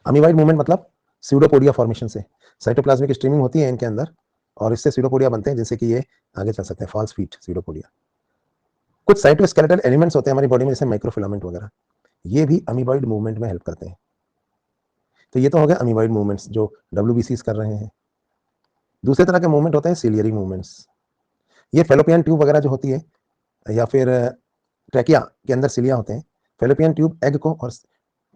अमीबॉइड मूवमेंट मतलब स्यूडोपोडिया फॉर्मेशन से साइटोप्लाज्मिक स्ट्रीमिंग होती है इनके अंदर, और इससे स्यूडोपोडिया बनते हैं, जिससे कि ये आगे चल सकते हैं, फॉल्स फीट स्यूडोपोडिया। कुछ साइटोस्केलेटल एलिमेंट्स होते हैं हमारी बॉडी में, जैसे माइक्रोफिलामेंट वगैरह, ये भी अमीबॉइड मूवमेंट में हेल्प करते हैं। तो ये तो हो गया अमीबॉइड मूवमेंट्स जो डब्ल्यूबीसीज कर रहे हैं। दूसरे तरह के मूवमेंट होते हैं सिलियरी मूवमेंट्स। ये फेलोपियन ट्यूब वगैरह जो होती है, या फिर ट्रैकिया के अंदर सिलिया होते हैं। फेलोपियन ट्यूब एग को, और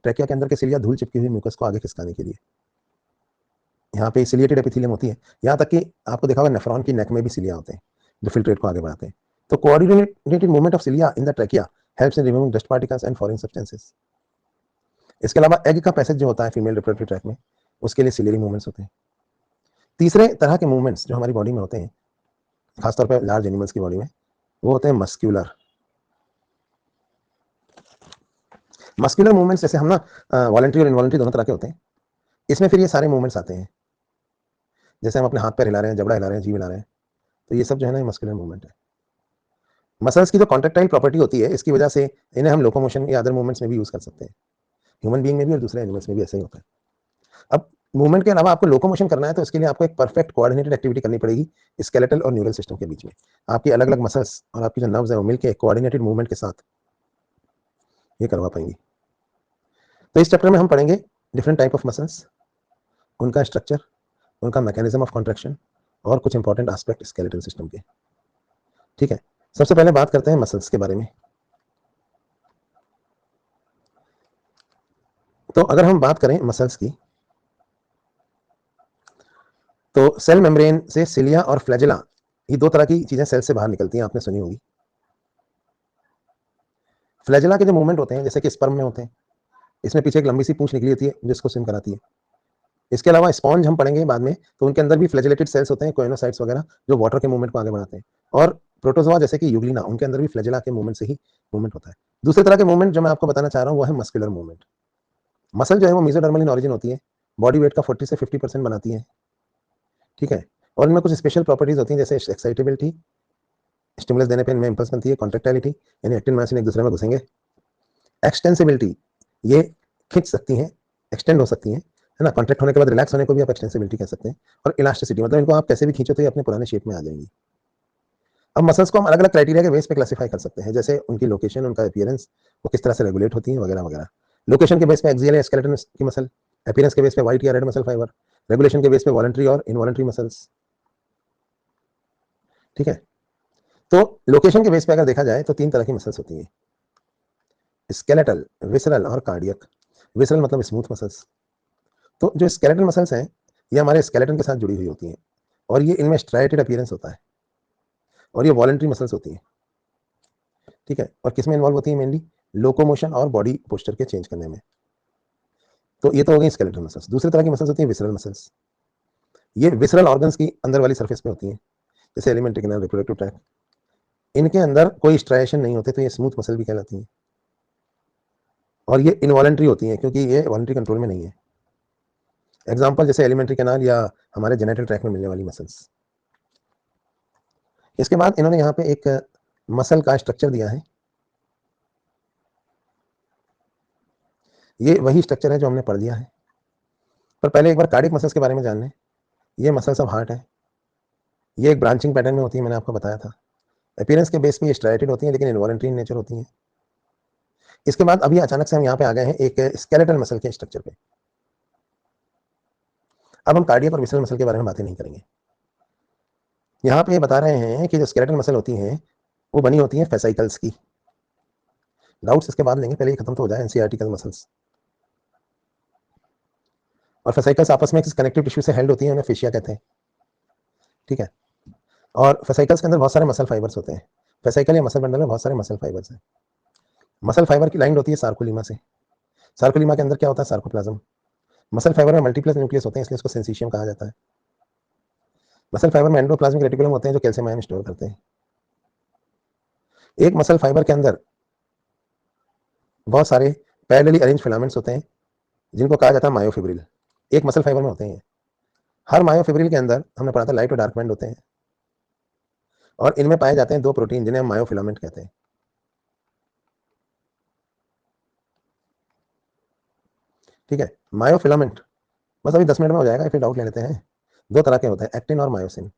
ट्रैकिया के अंदर के सिलिया धूल चिपकी हुई म्यूकस को आगे खिसकाने के लिए। यहाँ पे सिलिएटेड एपिथेलियम होती है। यहाँ तक कि आपको देखा होगा नेफ्रॉन की नेक में भी सिलिया होते हैं जो फिल्ट्रेट को आगे बढ़ाते हैं। तो coordinated movement of cilia in the trachea helps in removing dust particles and foreign substances. इसके अलावा एग का पैसेज जो होता है फीमेल रिप्रोडक्टिव ट्रैक में, उसके लिए सिलियरी मूवमेंट्स होते हैं। तीसरे तरह के मूवमेंट्स जो हमारी बॉडी में होते हैं, खासतौर पर लार्ज एनिमल्स की बॉडी में, वो होते हैं मस्क्यूलर। मस्क्यूलर मूवमेंट्स जैसे हम ना वॉलंटरी और इनवॉलंटरी दोनों तरह के होते हैं, इसमें फिर ये सारे मूवमेंट्स आते हैं। जैसे हम अपने हाथ पैर हिला रहे हैं, जबड़ा हिला रहे हैं, जीभ हिला रहे हैं, तो ये सब जो है ना, ये मस्कुलर मूवमेंट है। मसल्स की जो कॉन्ट्रेक्टाइल प्रॉपर्टी होती है, इसकी वजह से इन्हें हम लोकोमोशन या अदर मूवमेंट्स में भी यूज कर सकते हैं। ह्यूमन बीइंग में भी और दूसरे एनिमल्स में भी ऐसा ही होता है। अब मूवमेंट के अलावा आपको लोकोमोशन करना है, तो इसके लिए आपको एक परफेक्ट कोऑर्डिनेटेड एक्टिविटी करनी पड़ेगी स्केलेटल और न्यूरल सिस्टम के बीच में। आपकी अलग अलग मसल्स और आपकी जो नर्व्स है वो मिलकर कोऑर्डिनेटेड मूवमेंट के साथ ये करवा पाएंगी। तो इस चैप्टर में हम पढ़ेंगे डिफरेंट टाइप ऑफ मसल्स, उनका स्ट्रक्चर, उनका मैकेनिज्म ऑफ कॉन्ट्रैक्शन, और कुछ इंपॉर्टेंट एस्पेक्ट स्केलेटल सिस्टम के। ठीक है, सबसे पहले बात करते हैं मसल्स के बारे में। तो अगर हम बात करें मसल्स की, तो सेल मेम्ब्रेन से सिलिया और फ्लैजेला, ये दो तरह की चीजें सेल से बाहर निकलती हैं, आपने सुनी होगी। फ्लैजेला के जो मूवमेंट होते हैं, जैसे कि स्पर्म में होते हैं, इसमें पीछे एक लंबी सी पूंछ निकली होती है जिसको स्विम कराती है। इसके अलावा स्पॉन्ज हम पढ़ेंगे बाद में, तो उनके अंदर भी फ्लैजेलेटेड सेल्स होते हैं, कोइनोसाइट्स वगैरह, जो वाटर के मूवमेंट को आगे बढ़ाते हैं। और प्रोटोजोआ जैसे कि यूग्लिना, उनके अंदर भी फ्लैजेला के मूवमेंट से ही मूवमेंट होता है। दूसरे तरह के मूवमेंट जो मैं आपको बताना चाह रहा हूँ वो है मस्कुलर मूवमेंट। मसल जो है वो मेसोडर्मल इन ऑरिजिन होती है, बॉडी वेट का 40 से 50% बनाती है। ठीक है, और इनमें कुछ स्पेशल प्रॉपर्टीज होती हैं, जैसे एक्साइटेबिलिटी, स्टिमुलस देने पे इनमें इंपल्स बनती है, कॉन्ट्रेक्टाइलिटी, यानी एक्टिन मायोसिन एक दूसरे में घुसेंगे, एक्सटेंसिबिलिटी, ये खींच सकती हैं, एक्सटेंड हो सकती हैं, है ना, कॉन्ट्रैक्ट होने के बाद रिलैक्स होने को भी आप एक्सटेंसिबिलिटी कह सकते हैं। और इलास्टिसिटी, मतलब इनको आप कैसे भी खींचो तो ये अपने पुराने शेप में आ जाएंगी। अब मसल्स को हम अलग अलग क्राइटेरिया के बेस पे क्लासीफाई कर सकते हैं, जैसे उनकी लोकेशन, उनका अपीयरेंस, वो किस तरह से रेगुलेट होती है, वगैरह वगैरह। लोकेशन के बेस पे एक्सियल या स्केलेटन की मसल, अपीयरेंस के बेस पे व्हाइट या रेड मसल फाइबर, रेगुलेशन के बेस पे वॉलंटरी और इनवॉलंटरी मसल्स। ठीक है, तो लोकेशन के बेस पे अगर देखा जाए तो तीन तरह की मसल्स होती हैं, स्केलेटल, विसरल और कार्डियक। विसरल मतलब स्मूथ मसल्स। तो जो स्केलेटल मसल्स हैं, ये हमारे स्केलेटन के साथ जुड़ी हुई होती हैं, और ये इनमें स्ट्राइटेड अपीयरेंस होता है, और ये वॉलंटरी मसल्स होती हैं। ठीक है, और किस में इन्वॉल्व होती है मेनली, लोकोमोशन और बॉडी पोस्चर के चेंज करने में। तो ये तो हो गई स्केलेटल मसल्स। दूसरी तरह की मसल्स होती है विसरल मसल्स। ये विसरल ऑर्गन्स की अंदर वाली सरफेस पे होती हैं, जैसे एलिमेंट्री कैनाल, रिप्रोडक्टिव ट्रैक्ट, इनके अंदर कोई स्ट्राइएशन नहीं होते, तो ये स्मूथ मसल भी कहलाती हैं। और ये इनवॉलंटरी होती हैं, क्योंकि ये वॉलंटरी कंट्रोल में नहीं है। एग्जाम्पल जैसे एलिमेंट्री कैनाल या हमारे जेनेटल ट्रैक में मिलने वाली मसल्स। इसके बाद इन्होंने यहाँ पे एक मसल का स्ट्रक्चर दिया है, ये वही स्ट्रक्चर है जो हमने पढ़ लिया है, पर पहले एक बार कार्डियक मसल्स के बारे में जान लें। ये मसल्स ऑफ हार्ट है, ये एक ब्रांचिंग पैटर्न में होती है, मैंने आपको बताया था। अपीयरेंस के बेस पे ये स्ट्राइटेड होती हैं, लेकिन इनवॉलंटरी इन नेचर होती हैं। इसके बाद अभी अचानक से हम यहाँ पे आ गए हैं एक स्केलेटल मसल के स्ट्रक्चर पे। अब हम कार्डियक और विसरल मसल के बारे में बातें नहीं करेंगे। यहाँ पे बता रहे हैं कि जो स्केलेटल मसल होती हैं वो बनी होती हैं फेसाइकल्स की। डाउट्स इसके बाद लेंगे, पहले ये खत्म तो हो जाए एनसीईआरटी का मसल्स। और फेसाइकल्स आपस में कनेक्टिव टिश्यू से हेल्ड होती हैं, उन्हें फेशिया कहते हैं। ठीक है, और फेसाइकल्स के अंदर बहुत सारे मसल फाइबर्स होते हैं। फेसाइकल या मसल बंडल में बहुत सारे मसल फाइबर्स हैं। मसल फाइबर की लाइन होती है सार्कोलीमा से। सार्कोलीमा के अंदर क्या होता है, सार्कोप्लाज्म। मसल फाइबर में मल्टीप्लस न्यूक्लियस होते हैं, इसलिए इसको सेंसिशियम कहा जाता है। मसल फाइबर में एंडोप्लाज्मिक रेटिकुलम होते हैं जो कैल्शियम आयन स्टोर करते हैं। एक मसल फाइबर के अंदर बहुत सारे पैरेलली अरेंज फिलामेंट्स होते हैं जिनको कहा जाता है मायोफिब्रिल। एक मसल फाइबर में होते हैं। हर मायोफिब्रिल के अंदर हमने पढ़ा था लाइट और डार्क बैंड होते हैं, और इनमें पाए जाते हैं दो प्रोटीन जिन्हें हम मायोफिलामेंट कहते हैं। ठीक है, मायोफिलामेंट बस अभी 10 मिनट में हो जाएगा, फिर डाउट ले लेते हैं। दो तरह के होते हैं, एक्टिन और मायोसिन।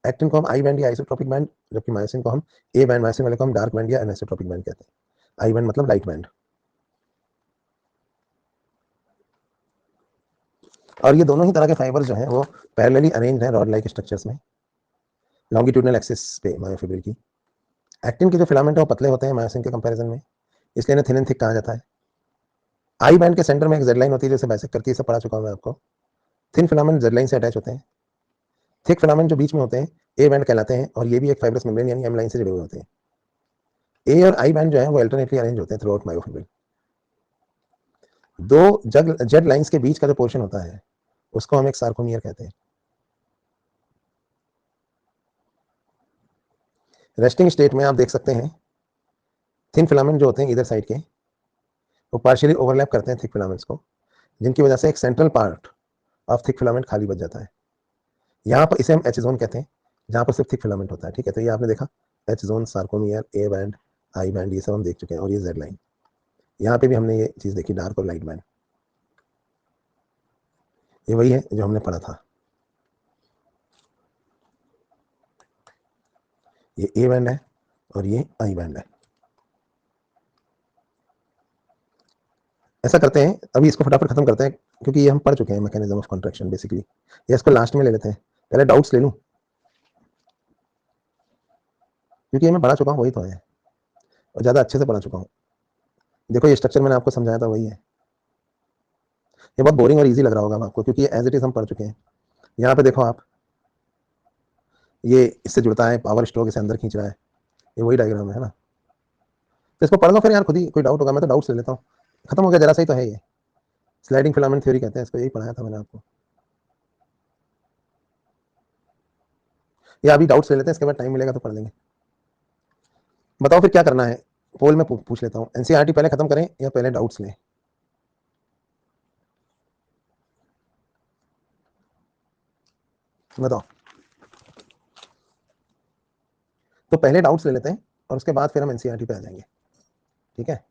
एक्टिन को हम आई बैंड या आइसोट्रोपिक बैंड, जबकि मायोसिन को हम ए बैंड, मायोसिन वाले को हम डार्क बैंड या एनिसोट्रोपिक बैंड कहते हैं। आई बैंड मतलब लाइट बैंड। और ये दोनों ही तरह के फाइबर जो हैं वो पैरेलली अरेंज्ड हैं रॉड लाइक स्ट्रक्चर्स में, लॉन्गिट्यूडनल एक्सिस पे मायोफिब्रिल की। एक्टिन के जो फिलामेंट है वो पतले होते हैं मायोसिन के कंपैरिजन में, इसलिए इन्हें थिन एंड थिक कहा जाता है। आई बैंड के सेंटर में एक जेड लाइन होती है जैसे बाइसेक्ट करती है, सब पढ़ा चुका हूं मैं आपको। थिन फिलामेंट जेड लाइन से अटैच होते हैं। थिक फिलामेंट जो बीच में होते हैं ए बैंड कहलाते हैं, और ये भी एक फाइब्रस मेम्ब्रेन यानी एम लाइन से जुड़े हुए होते हैं। ए और आई बैंड जो है वो अल्टरनेटली अरेंज होते हैं थ्रू आउट मायोफिब्रिल। दो जेड लाइंस के बीच का जो पोर्शन होता है उसको हम एक सार्कोमियर कहते हैं। रेस्टिंग स्टेट में आप देख सकते हैं थिन फिलामेंट जो होते हैं इधर साइड के वो पार्शियली ओवरलैप करते हैं थिक फिलामेंट्स को, जिनकी वजह से एक central part of thick filament खाली बच जाता है। यहाँ पर इसे हम एच जोन कहते हैं, जहाँ पर सिर्फ थिक फिलामेंट होता है। ठीक है, तो ये आपने देखा H zone, sarcomere, A band, I band, ये सब हम देख चुके हैं। और ये जेड लाइन, यहाँ पे भी हमने ये चीज देखी, डार्क और लाइट बैंड। ये वही है जो हमने पढ़ा था। ये ए बैंड है और ये आई बैंड है। ऐसा करते हैं, अभी इसको फटाफट खत्म करते हैं क्योंकि ये हम पढ़ चुके हैं मैकेनिज्म ऑफ कॉन्ट्रैक्शन बेसिकली। ये इसको लास्ट में ले लेते हैं, पहले डाउट्स ले लूं क्योंकि ये मैं पढ़ा चुका हूँ, वही तो है और ज़्यादा अच्छे से पढ़ा चुका हूँ। देखो ये स्ट्रक्चर मैंने आपको समझाया था वही है। ये बहुत बोरिंग और इजी लग रहा होगा आपको क्योंकि ये एज इट इज हम पढ़ चुके हैं। यहाँ पे देखो आप, ये इससे जुड़ता है, पावर स्ट्रोक इसे अंदर खींच रहा है, ये वही डायग्राम है ना। तो इसको पढ़ लो फिर यार, खुद ही कोई डाउट होगा, मैं तो डाउट्स ले लेता हूँ। खत्म हो गया, जरा सा ही तो है ये। स्लाइडिंग फिलामेंट थ्योरी कहते हैं इसको, यही पढ़ाया था मैंने आपको। या अभी डाउट्स ले लेते हैं, इसके बाद टाइम मिलेगा तो पढ़ लेंगे। बताओ फिर क्या करना है, पोल में पूछ लेता हूँ। एनसीईआरटी पहले खत्म करें या पहले डाउट्स लें? बताओ। तो पहले डाउट्स ले लेते हैं और उसके बाद फिर हम एनसीईआरटी पे आ जाएंगे। ठीक है।